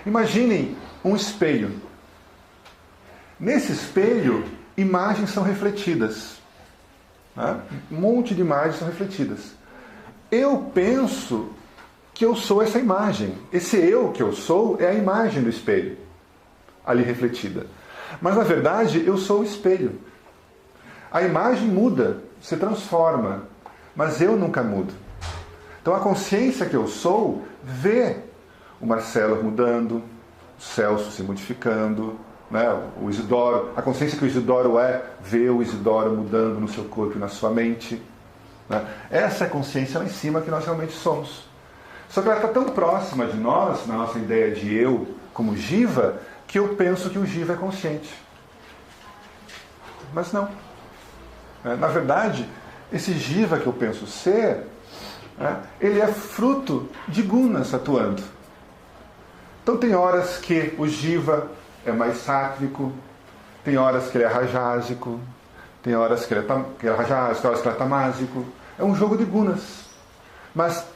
Speaker 1: Imaginem um espelho. Nesse espelho, imagens são refletidas. Um monte de imagens são refletidas. Eu penso que eu sou essa imagem. Esse eu que eu sou é a imagem do espelho, ali refletida. Mas na verdade eu sou o espelho. A imagem muda, se transforma, mas eu nunca mudo. Então a consciência que eu sou vê o Marcelo mudando, o Celso se modificando, o Isidoro, a consciência que o Isidoro vê o Isidoro mudando no seu corpo e na sua mente. Essa é a consciência lá em cima que nós realmente somos. Só que ela está tão próxima de nós, na nossa ideia de eu como jiva, que eu penso que o Jiva é consciente. Mas não. Na verdade, esse Jiva que eu penso ser, ele é fruto de gunas atuando. Então tem horas que o Jiva é mais sátrico, tem horas que ele é rajásico, tem horas que ele é rajásico, tem horas que ele é tamásico. É um jogo de gunas. Mas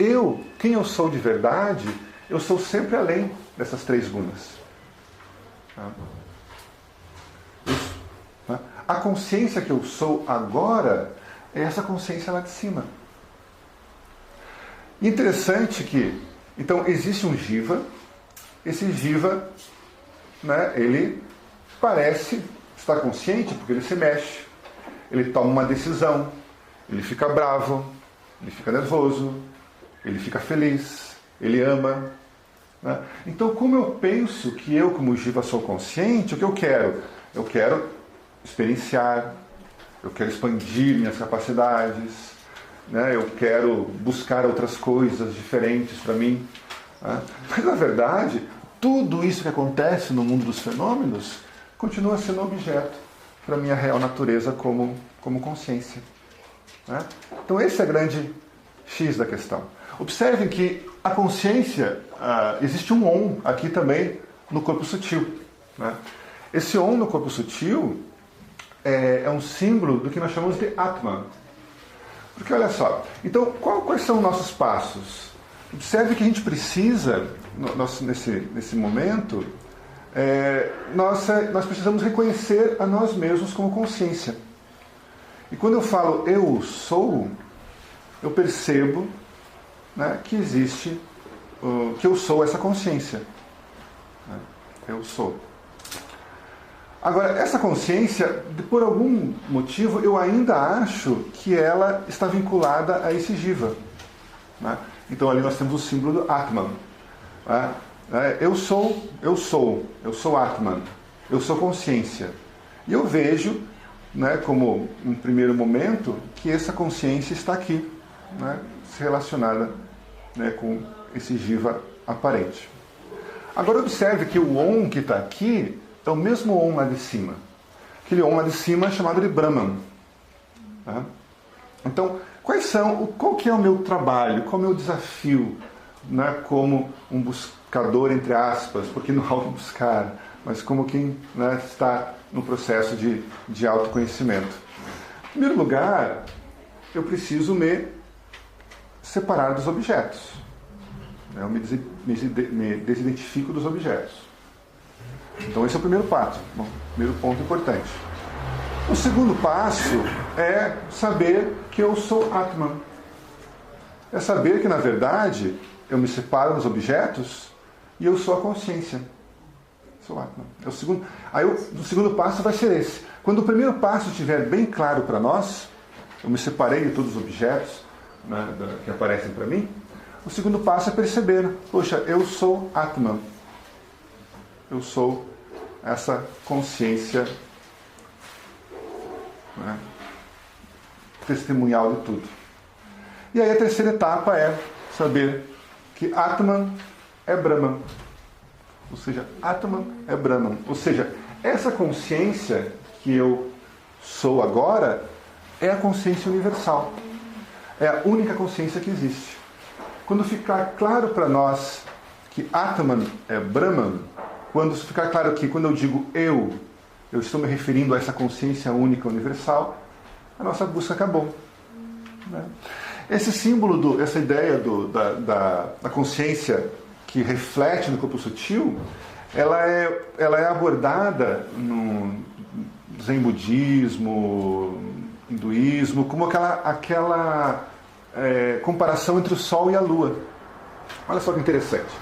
Speaker 1: quem eu sou de verdade, eu sou sempre além dessas 3 gunas. A consciência que eu sou agora é essa consciência lá de cima. Interessante que, então, existe um Jiva. Esse Jiva, ele parece estar consciente porque ele se mexe, ele toma uma decisão, ele fica bravo, ele fica nervoso, ele fica feliz, ele ama. Então, como eu penso que eu, como Jiva, sou consciente, o que eu quero? Eu quero experienciar, eu quero expandir minhas capacidades, eu quero buscar outras coisas diferentes para mim. Mas, na verdade, tudo isso que acontece no mundo dos fenômenos continua sendo objeto para a minha real natureza como consciência. Então, esse é o grande X da questão. Observem que a consciência, existe um OM aqui também no corpo sutil. Esse OM no corpo sutil é um símbolo do que nós chamamos de Atman. Porque olha só, então quais são os nossos passos? Observe que a gente precisa, nesse momento, nós precisamos reconhecer a nós mesmos como consciência. E quando eu falo eu sou, eu percebo que existe, que eu sou essa consciência. Eu sou. Agora, essa consciência, por algum motivo, eu ainda acho que ela está vinculada a esse Jiva. Então ali nós temos o símbolo do Atman. Eu sou Atman, eu sou consciência. E eu vejo, como um primeiro momento, que essa consciência está aqui, se relacionada com esse Jiva aparente. Agora observe que o Om que está aqui é o mesmo Om lá de cima. Aquele Om lá de cima é chamado de Brahman. Então, qual que é o meu trabalho, qual é o meu desafio, como um buscador, entre aspas, porque não há o buscar, mas como quem está no processo de autoconhecimento. Em primeiro lugar, eu preciso me separar dos objetos. Eu me desidentifico dos objetos. Então esse é o primeiro passo, primeiro ponto importante. O segundo passo é saber que eu sou Atman. É saber que, na verdade, eu me separo dos objetos e eu sou a consciência. Sou Atman. O segundo passo vai ser esse. Quando o primeiro passo estiver bem claro para nós, eu me separei de todos os objetos que aparecem para mim, o segundo passo é perceber, poxa, eu sou Atman. Eu sou essa consciência testemunhal de tudo. E aí a terceira etapa é saber que Atman é Brahman. Ou seja, Atman é Brahman. Ou seja, essa consciência que eu sou agora é a consciência universal. É a única consciência que existe. Quando ficar claro para nós que Atman é Brahman, quando ficar claro que quando eu digo eu estou me referindo a essa consciência única universal, a nossa busca acabou. Esse símbolo, essa ideia da consciência que reflete no corpo sutil, ela é abordada no Zen budismo, hinduísmo, como aquela comparação entre o Sol e a Lua. Olha só que interessante.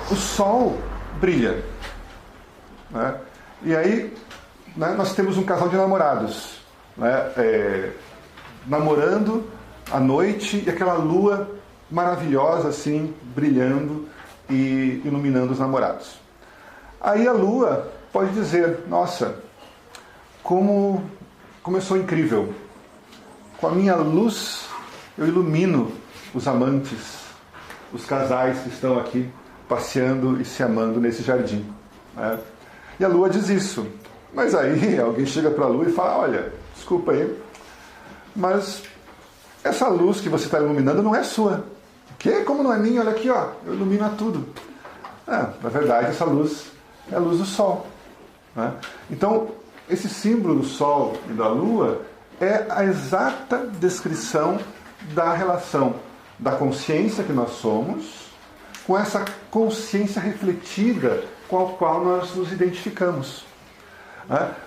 Speaker 1: O Sol brilha. E aí nós temos um casal de namorados. Namorando à noite e aquela lua maravilhosa assim, brilhando e iluminando os namorados. Aí a lua pode dizer, nossa, como eu sou incrível. Com a minha luz eu ilumino os amantes, os casais que estão aqui passeando e se amando nesse jardim. né? E a Lua diz isso. Mas aí alguém chega para a Lua e fala, olha, desculpa aí, mas essa luz que você está iluminando não é sua. O quê? Como não é minha? Olha aqui, ó, eu ilumino a tudo. Na verdade, essa luz é a luz do Sol, né? Então, esse símbolo do Sol e da Lua é a exata descrição da relação da consciência que nós somos com essa consciência refletida com a qual nós nos identificamos.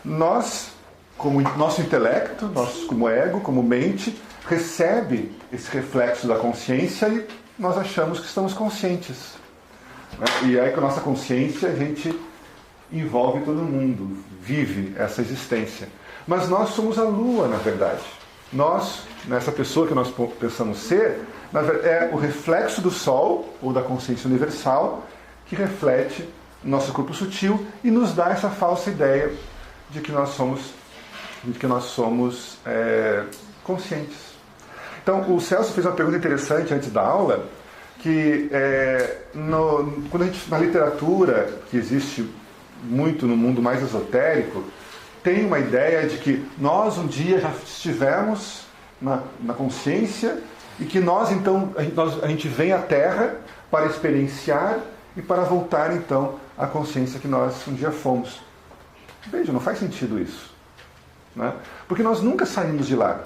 Speaker 1: Nós, como nosso intelecto, nós como ego, como mente, recebe esse reflexo da consciência e nós achamos que estamos conscientes. E aí com a nossa consciência a gente envolve todo mundo, vive essa existência. Mas nós somos a Lua, na verdade. Nós, nessa pessoa que nós pensamos ser, é o reflexo do Sol, ou da consciência universal, que reflete o nosso corpo sutil e nos dá essa falsa ideia de que nós somos conscientes. Então, o Celso fez uma pergunta interessante antes da aula, que quando a gente, na literatura, que existe muito no mundo mais esotérico, tem uma ideia de que nós um dia já estivemos na consciência e que nós então a gente vem à Terra para experienciar e para voltar então à consciência que nós um dia fomos. Veja, não faz sentido isso, né? Porque nós nunca saímos de lá,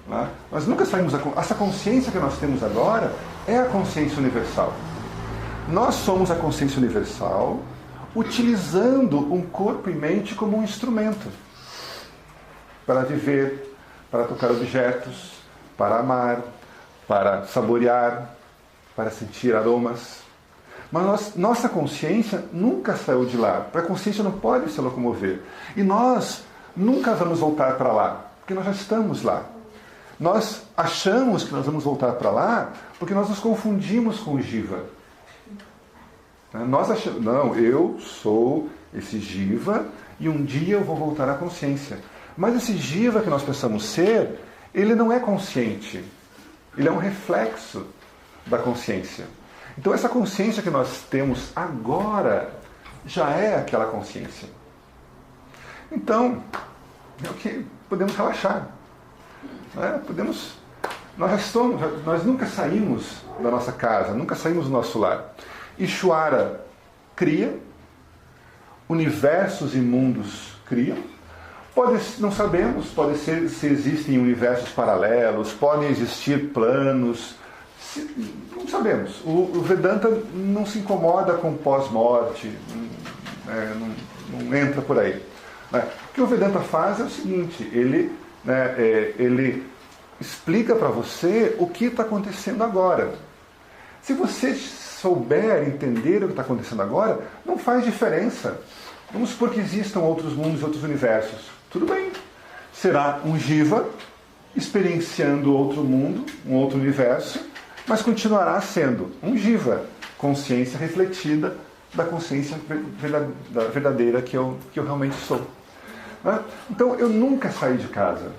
Speaker 1: né? Nós nunca saímos essa consciência que nós temos agora é a consciência universal. Nós somos a consciência universal utilizando um corpo e mente como um instrumento para viver, para tocar objetos, para amar, para saborear, para sentir aromas. Mas nossa consciência nunca saiu de lá, porque a consciência não pode se locomover. E nós nunca vamos voltar para lá, porque nós já estamos lá. Nós achamos que nós vamos voltar para lá porque nós nos confundimos com o Jiva. Nós achamos, não, eu sou esse Jiva e um dia eu vou voltar à consciência. Mas esse Jiva que nós pensamos ser, ele não é consciente. Ele é um reflexo da consciência. Então essa consciência que nós temos agora já é aquela consciência. Então, é o que podemos relaxar. Nós nunca saímos da nossa casa, nunca saímos do nosso lar. Ishvara cria, universos e mundos criam. Não sabemos, pode ser se existem universos paralelos, podem existir planos, não sabemos. O Vedanta não se incomoda com pós-morte, não entra por aí. O que o Vedanta faz é o seguinte, ele explica para você o que está acontecendo agora. Se você souber entender o que está acontecendo agora, não faz diferença. Vamos supor que existam outros mundos, outros universos. Tudo bem. Será um Jiva experienciando outro mundo, um outro universo, mas continuará sendo um Jiva, consciência refletida da consciência verdadeira que eu realmente sou. Então, eu nunca saí de casa.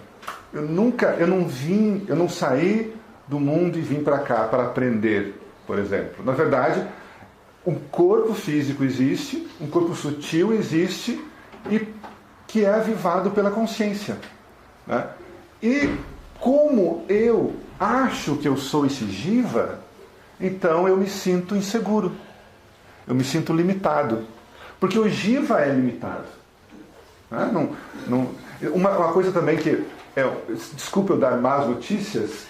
Speaker 1: Eu não saí do mundo e vim para cá para aprender, por exemplo. Na verdade, um corpo físico existe, um corpo sutil existe e que é avivado pela consciência. E como eu acho que eu sou esse Jiva, então eu me sinto inseguro. Eu me sinto limitado. Porque o Jiva é limitado. Uma coisa também que... desculpa eu dar más notícias,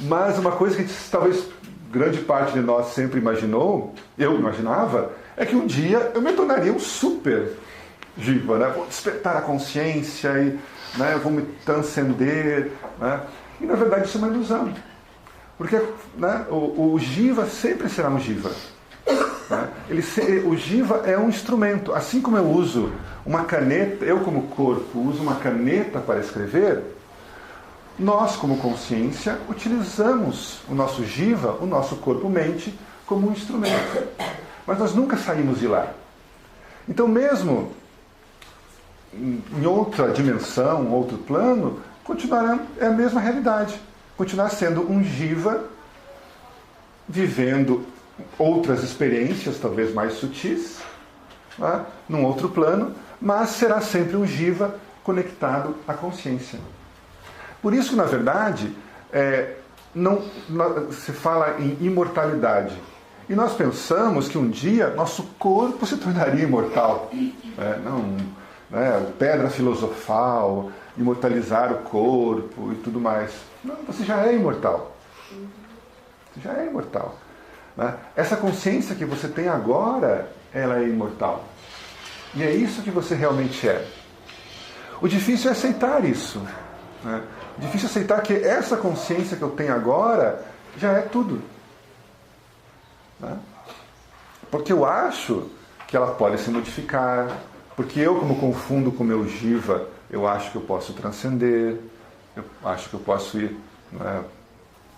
Speaker 1: mas uma coisa que talvez grande parte de nós sempre imaginou, eu imaginava, é que um dia eu me tornaria um super Jiva, vou despertar a consciência e eu vou me transcender. E na verdade isso é uma ilusão. Porque o Jiva sempre será um Jiva. O Jiva é um instrumento. Assim como eu uso uma caneta, eu como corpo uso uma caneta para escrever, nós como consciência utilizamos o nosso Jiva, o nosso corpo-mente, como um instrumento. Mas nós nunca saímos de lá. Então mesmo em outra dimensão, outro plano, é a mesma realidade. Continuar sendo um Jiva, vivendo outras experiências, talvez mais sutis, né, num outro plano, mas será sempre um jiva conectado à consciência. Por isso que, na verdade, se fala em imortalidade. E nós pensamos que um dia nosso corpo se tornaria imortal. Pedra filosofal, imortalizar o corpo e tudo mais. Não, você já é imortal. Você já é imortal. Né? Essa consciência que você tem agora, ela é imortal. E é isso que você realmente é. O difícil é aceitar isso. Né? O difícil é aceitar que essa consciência que eu tenho agora já é tudo. Né? Porque eu acho que ela pode se modificar. Porque eu, como confundo com o meu jiva, eu acho que eu posso transcender. Eu acho que eu posso ir, né,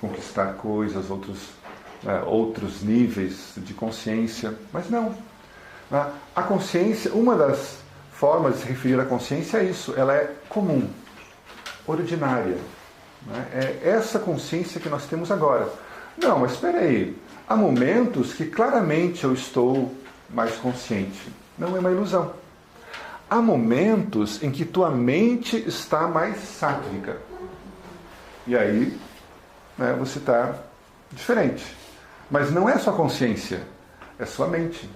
Speaker 1: conquistar coisas, outros níveis de consciência. Mas não. A consciência, uma das formas de se referir à consciência é isso. Ela é comum, ordinária. Né? É essa consciência que nós temos agora. Não, mas espera aí. Há momentos que claramente eu estou mais consciente. Não é uma ilusão. Há momentos em que tua mente está mais sátvica. E aí, né, você está diferente. Mas não é sua consciência, é sua mente.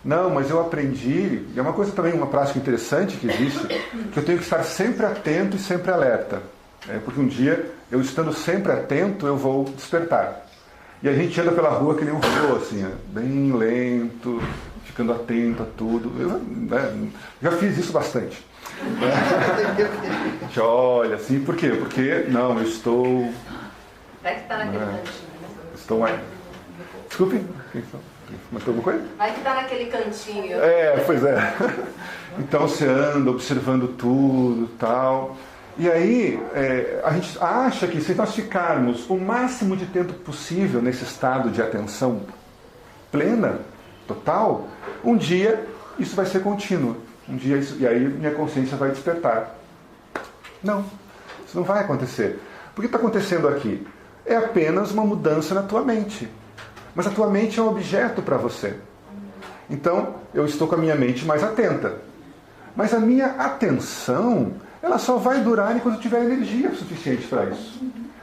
Speaker 1: Não, mas eu aprendi, e é uma coisa também, uma prática interessante que existe, que eu tenho que estar sempre atento e sempre alerta. Porque um dia, eu estando sempre atento, eu vou despertar. E a gente anda pela rua que nem um robô, assim, bem lento, ficando atento a tudo. Eu já fiz isso bastante. A gente olha assim, por quê? Porque, não, eu estou...
Speaker 2: Vai que está naquele cantinho.
Speaker 1: Estou mais... Desculpe, mas alguma coisa?
Speaker 2: Vai que está naquele cantinho.
Speaker 1: Pois é. Então você anda observando tudo e tal. E aí, a gente acha que se nós ficarmos o máximo de tempo possível nesse estado de atenção plena, total, um dia isso vai ser contínuo. Um dia e aí minha consciência vai despertar. Não, isso não vai acontecer. O que está acontecendo aqui? É apenas uma mudança na tua mente. Mas a tua mente é um objeto para você. Então, eu estou com a minha mente mais atenta. Mas a minha atenção, ela só vai durar enquanto eu tiver energia suficiente para isso.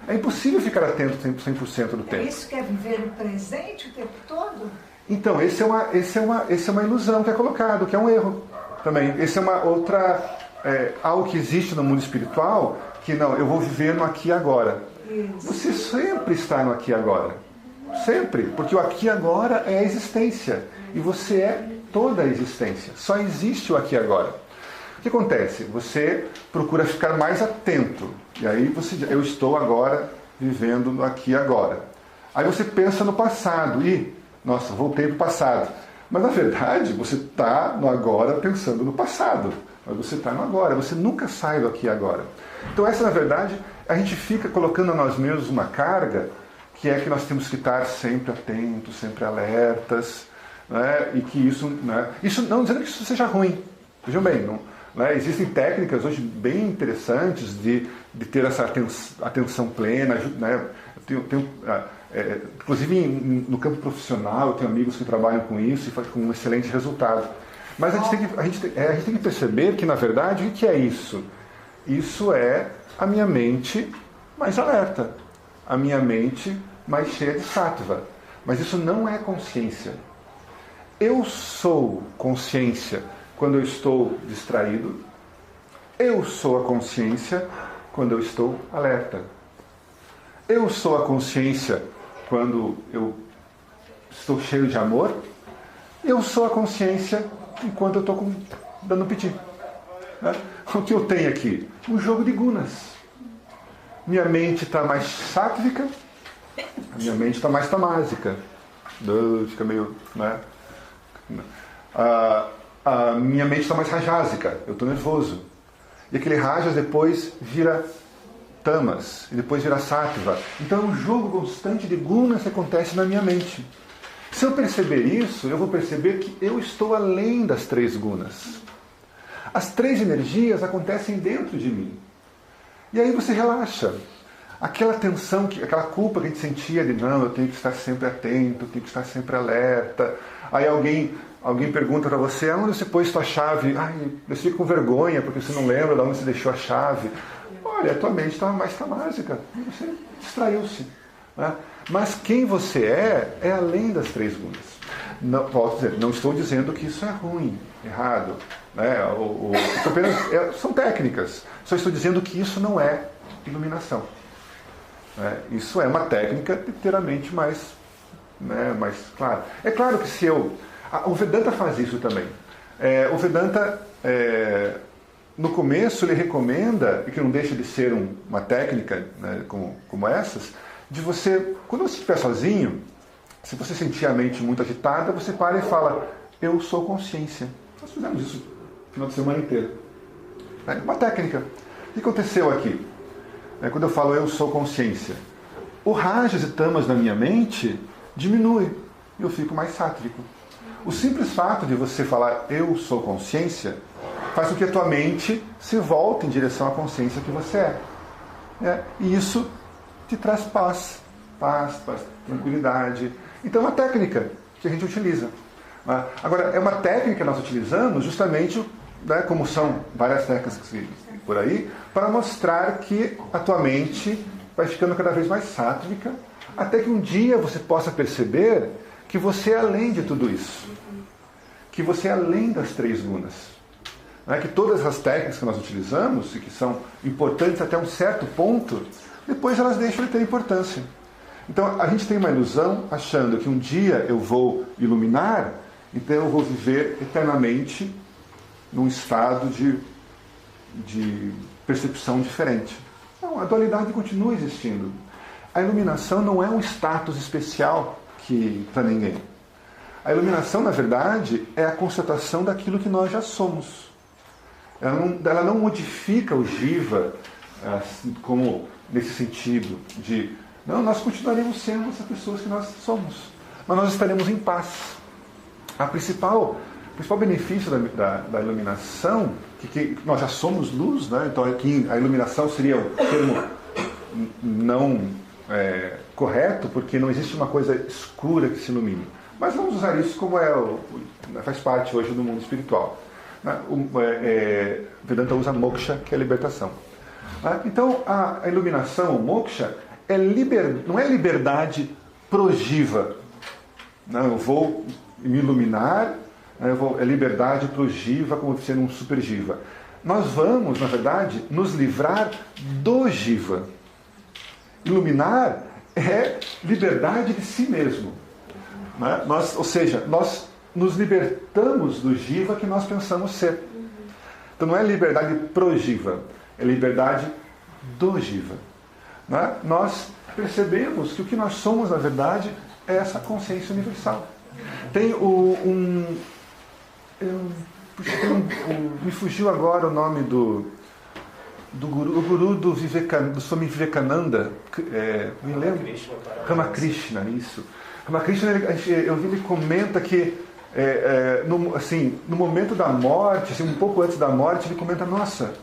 Speaker 1: É impossível ficar atento 100% do tempo.
Speaker 3: É isso que é viver no presente o tempo todo?
Speaker 1: Então, esse é uma ilusão que é colocado, que é um erro também. Esse é uma outra... algo que existe no mundo espiritual, que não, eu vou viver no aqui e agora. Isso. Você sempre está no aqui e agora. Sempre. Porque o aqui e agora é a existência. E você é toda a existência. Só existe o aqui e agora. O que acontece? Você procura ficar mais atento. E aí eu estou agora vivendo no aqui e agora. Aí você pensa no passado. Nossa, voltei para o passado. Mas na verdade você está no agora pensando no passado. Mas você está no agora. Você nunca sai do aqui e agora. Então essa, na verdade, a gente fica colocando a nós mesmos uma carga que é que nós temos que estar sempre atentos, sempre alertas, né? E que isso, né? Isso não dizendo que isso seja ruim. Vejam bem, não, né? Existem técnicas hoje bem interessantes de ter essa atenção plena, né? Inclusive no campo profissional, eu tenho amigos que trabalham com isso e fazem com um excelente resultado. Mas a gente tem que perceber que, na verdade, o que é isso? Isso é a minha mente mais alerta, a minha mente mais cheia de sattva. Mas isso não é consciência. Eu sou consciência quando eu estou distraído. Eu sou a consciência quando eu estou alerta. Eu sou a consciência quando eu estou cheio de amor. Eu sou a consciência enquanto eu estou dando piti. Né? O que eu tenho aqui? Um jogo de gunas. Minha mente está mais sátvica, a minha mente está mais tamásica. Fica meio... Né? A minha mente está mais rajásica, eu estou nervoso. E aquele rajas depois vira tamas, e depois vira sattva. Então é um jogo constante de gunas que acontece na minha mente. Se eu perceber isso, eu vou perceber que eu estou além das 3 gunas. As 3 energias acontecem dentro de mim. E aí você relaxa. Aquela tensão, aquela culpa que a gente sentia de não, eu tenho que estar sempre atento, eu tenho que estar sempre alerta. Aí alguém alguém pergunta para você, onde você pôs sua chave? Ai, você fica com vergonha porque você não lembra de onde você deixou a chave. Olha, a tua mente está mais básica, você distraiu-se. Né? Mas quem você é além das 3 gunas. Não, posso dizer, não estou dizendo que isso é ruim, errado. Né? São técnicas. Só estou dizendo que isso não é iluminação. Né? Isso é uma técnica inteiramente mais clara. É claro que se eu... O Vedanta faz isso também. O Vedanta, no começo, ele recomenda, e que não deixa de ser uma técnica, né, como essas, de você, quando você estiver sozinho, se você sentir a mente muito agitada, você para e fala, eu sou consciência. Nós fizemos isso no final de semana inteiro. É uma técnica. O que aconteceu aqui? Quando eu falo eu sou consciência, o rajas e tamas na minha mente diminui e eu fico mais sátrico. O simples fato de você falar eu sou consciência faz com que a tua mente se volte em direção à consciência que você é. E isso te traz paz, tranquilidade. Então é uma técnica que a gente utiliza. Agora, é uma técnica que nós utilizamos justamente, né, como são várias técnicas por aí, para mostrar que a tua mente vai ficando cada vez mais sátrica, até que um dia você possa perceber que você é além de tudo isso. Que você é além das 3 gunas. Que todas as técnicas que nós utilizamos, e que são importantes até um certo ponto, depois elas deixam de ter importância. Então a gente tem uma ilusão achando que um dia eu vou iluminar, então eu vou viver eternamente num estado de percepção diferente. Não, a dualidade continua existindo. A iluminação não é um status especial para ninguém. A iluminação, na verdade, é a constatação daquilo que nós já somos. Ela não modifica o jiva como nesse sentido de não, nós continuaremos sendo essas pessoas que nós somos, mas nós estaremos em paz. O principal benefício da iluminação, que nós já somos luz, né? Então aqui a iluminação seria um termo não correto, porque não existe uma coisa escura que se ilumine. Mas vamos usar isso como faz parte hoje do mundo espiritual. Vedanta usa moksha, que é a libertação. Então a iluminação, o moksha, não é liberdade projiva. Não, eu vou me iluminar, é liberdade projiva, como ser um super jiva. Nós vamos, na verdade, nos livrar do jiva. Iluminar é liberdade de si mesmo. Né? Ou seja, nós nos libertamos do jiva que nós pensamos ser. Então não é liberdade projiva, é liberdade do jiva. Né? Nós percebemos que o que nós somos, na verdade, é essa consciência universal. Tem me fugiu agora o nome do guru do Swami Vivekananda, me lembro? Ramakrishna, isso. Ramakrishna, eu vi, ele comenta que no momento da morte, assim, um pouco antes da morte, ele comenta, nossa,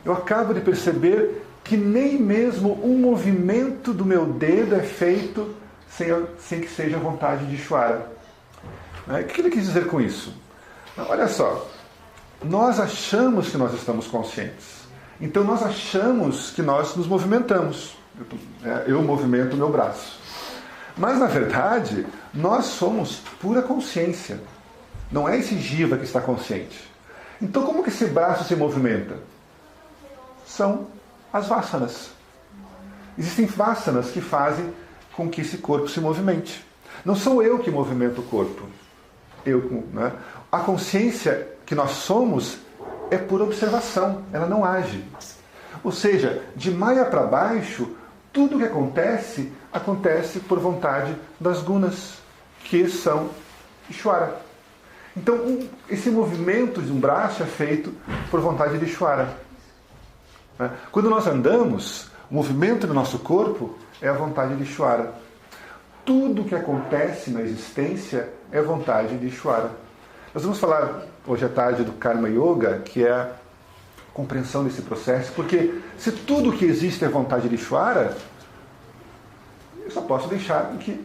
Speaker 1: eu acabo de perceber que nem mesmo um movimento do meu dedo é feito sem que seja a vontade de Ishvara. O que ele quis dizer com isso? Olha só, nós achamos que nós estamos conscientes. Então nós achamos que nós nos movimentamos. Eu movimento o meu braço. Mas na verdade, nós somos pura consciência. Não é esse jiva que está consciente. Então como que esse braço se movimenta? São as vasanas. Existem vasanas que fazem com que esse corpo se movimente. Não sou eu que movimento o corpo. Né? A consciência que nós somos é por observação, ela não age. Ou seja, de Maya para baixo, tudo o que acontece por vontade das gunas, que são Ishvara. Então, esse movimento de um braço é feito por vontade de Ishvara. Quando nós andamos, o movimento do nosso corpo é a vontade de Ishvara. Tudo o que acontece na existência é vontade de Ishvara. Nós vamos falar hoje à tarde do Karma Yoga, que é a compreensão desse processo, porque se tudo o que existe é vontade de Ishvara, eu só posso deixar que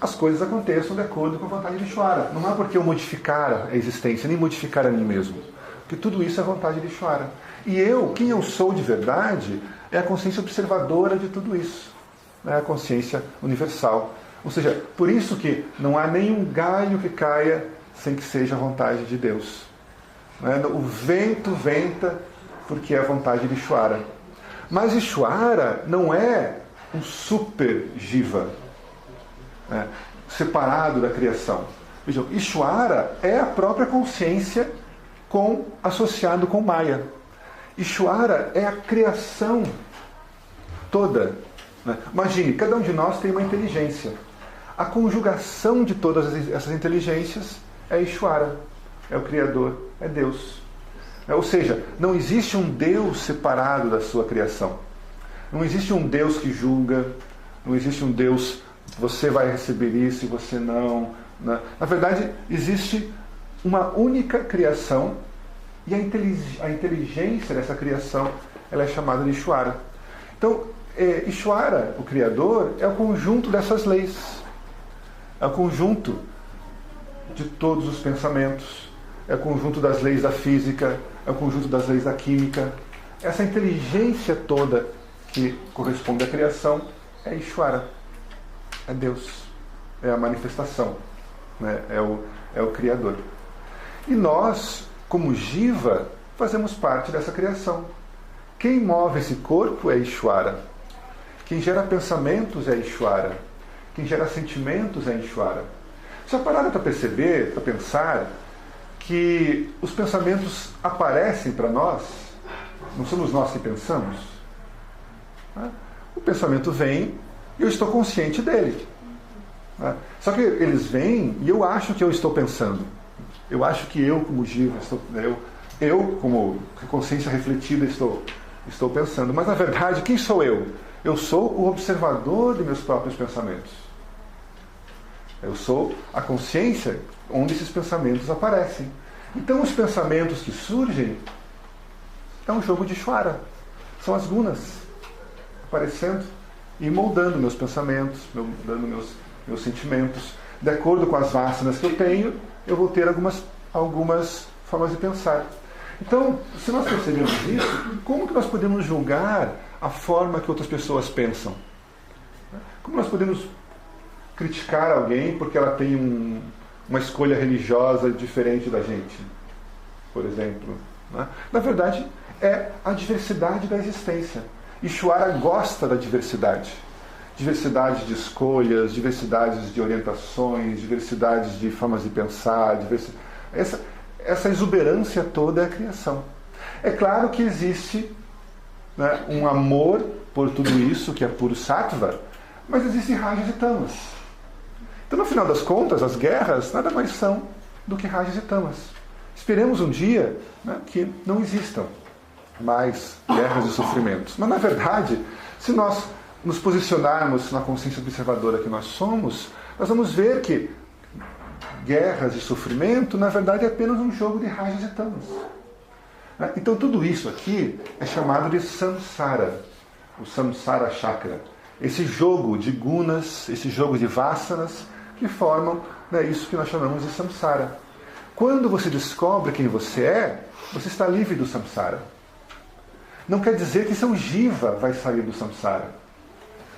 Speaker 1: as coisas aconteçam de acordo com a vontade de Ishvara. Não há por que eu modificar a existência, nem modificar a mim mesmo. Porque tudo isso é a vontade de Ishvara. E quem eu sou de verdade, é a consciência observadora de tudo isso. É a consciência universal. Ou seja, por isso que não há nenhum galho que caia sem que seja a vontade de Deus. O vento venta porque é a vontade de Ishvara. Mas Ishvara não é um super jiva, separado da criação. Vejam, Ishvara é a própria consciência associado com Maya. Ishvara é a criação toda. Imagine, cada um de nós tem uma inteligência. A conjugação de todas essas inteligências é Ishvara, é o Criador, é Deus. Ou seja, não existe um Deus separado da sua criação. Não existe um Deus que julga, não existe um Deus, você vai receber isso e você não. Na verdade, existe uma única criação e a inteligência dessa criação ela é chamada de Ishvara. Então, Ishvara, o Criador, é o conjunto dessas leis. É o conjunto de todos os pensamentos. É o conjunto das leis da física. É o conjunto das leis da química. Essa inteligência toda que corresponde à criação é Ishvara. É Deus. É a manifestação. É o Criador. E nós, como Jiva, fazemos parte dessa criação. Quem move esse corpo é Ishvara. Quem gera pensamentos é Ishvara. Quem gera sentimentos é Ishvara. Já pararam para perceber, para pensar, que os pensamentos aparecem para nós? Não somos nós que pensamos? O pensamento vem e eu estou consciente dele. Só que eles vêm e eu acho que eu estou pensando. Eu acho que eu, como Jiva, eu como consciência refletida, estou pensando. Mas, na verdade, quem sou eu? Eu sou o observador de meus próprios pensamentos. Eu sou a consciência onde esses pensamentos aparecem. Então, os pensamentos que surgem é um jogo de Ishvara. São as gunas aparecendo e moldando meus pensamentos, moldando meus sentimentos. De acordo com as vasanas que eu tenho, eu vou ter algumas formas de pensar. Então, se nós percebemos isso, como que nós podemos julgar a forma que outras pessoas pensam? Como nós podemos criticar alguém porque ela tem uma escolha religiosa diferente da gente, por exemplo? Na verdade, é a diversidade da existência. Ishvara gosta da diversidade. Diversidade de escolhas, diversidades de orientações, diversidades de formas de pensar. Essa exuberância toda é a criação. É claro que existe um amor por tudo isso, que é puro sattva, mas existem rajas e tamas. Então, no final das contas, as guerras nada mais são do que rajas e tamas. Esperemos um dia que não existam mais guerras e sofrimentos. Mas, na verdade, se nós nos posicionarmos na consciência observadora que nós somos, nós vamos ver que guerras e sofrimento, na verdade, é apenas um jogo de rajas e tamas. Então, tudo isso aqui é chamado de samsara, o samsara chakra. Esse jogo de gunas, esse jogo de vasanas, que formam isso que nós chamamos de samsara. Quando você descobre quem você é, você está livre do samsara. Não quer dizer que seu jiva vai sair do samsara.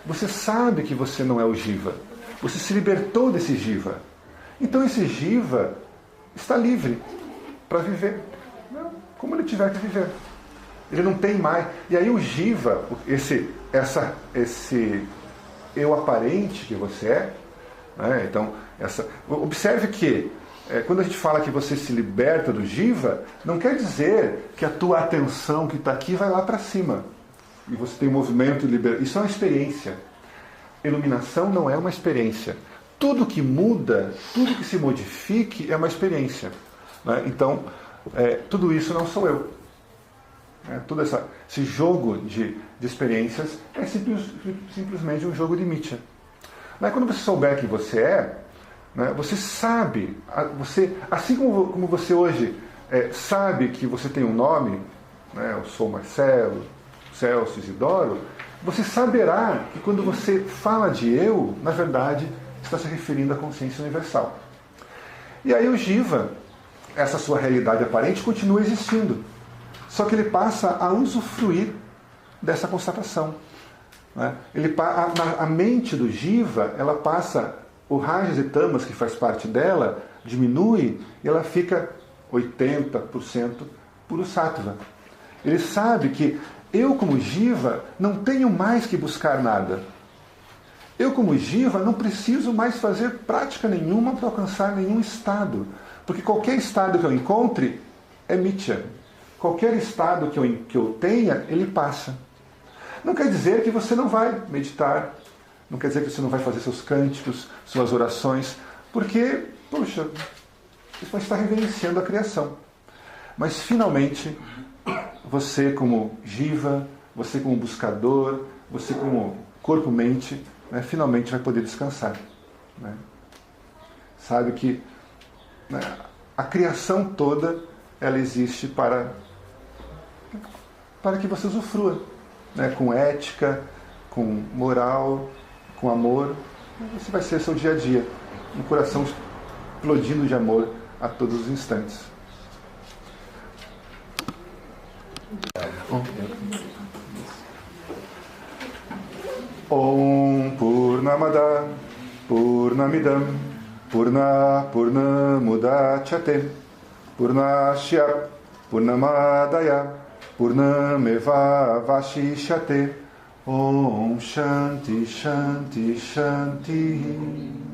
Speaker 1: Você sabe que você não é o jiva. Você se libertou desse jiva. Então esse jiva está livre para viver como ele tiver que viver. Ele não tem mais. E aí o jiva, esse eu aparente que você é, então, observe que quando a gente fala que você se liberta do jiva, não quer dizer que a tua atenção que está aqui vai lá para cima. E você tem um movimento de liberação. Isso é uma experiência. Iluminação não é uma experiência. Tudo que muda, tudo que se modifique é uma experiência. Então, tudo isso não sou eu. Todo esse jogo de experiências é simplesmente um jogo de Mithya. Quando você souber quem você é, você sabe, assim como você hoje sabe que você tem um nome, eu sou Marcelo, Celso, Isidoro, você saberá que quando você fala de eu, na verdade, está se referindo à consciência universal. E aí o Jiva, essa sua realidade aparente, continua existindo. Só que ele passa a usufruir dessa constatação. Né? A mente do Jiva, ela passa, o Rajas e Tamas, que faz parte dela, diminui e ela fica 80% puro Sattva. Ele sabe que eu, como Jiva, não tenho mais que buscar nada. Eu, como Jiva, não preciso mais fazer prática nenhuma para alcançar nenhum estado. Porque qualquer estado que eu encontre é Mithya. Qualquer estado que eu tenha, ele passa. Não quer dizer que você não vai meditar, não quer dizer que você não vai fazer seus cânticos, suas orações, porque, poxa, isso está reverenciando a criação. Mas, finalmente, você como Jiva, você como buscador, você como corpo-mente, né, finalmente vai poder descansar. Né? Sabe que, né, a criação toda, ela existe para que você usufrua, né, com ética, com moral, com amor. Esse vai ser seu dia a dia, um coração explodindo de amor a todos os instantes. Om Purnamada Purnamidam Purnamudachyate Purnasya Purnamadaya Purnameva Vashishyate. Om Shanti Shanti Shanti.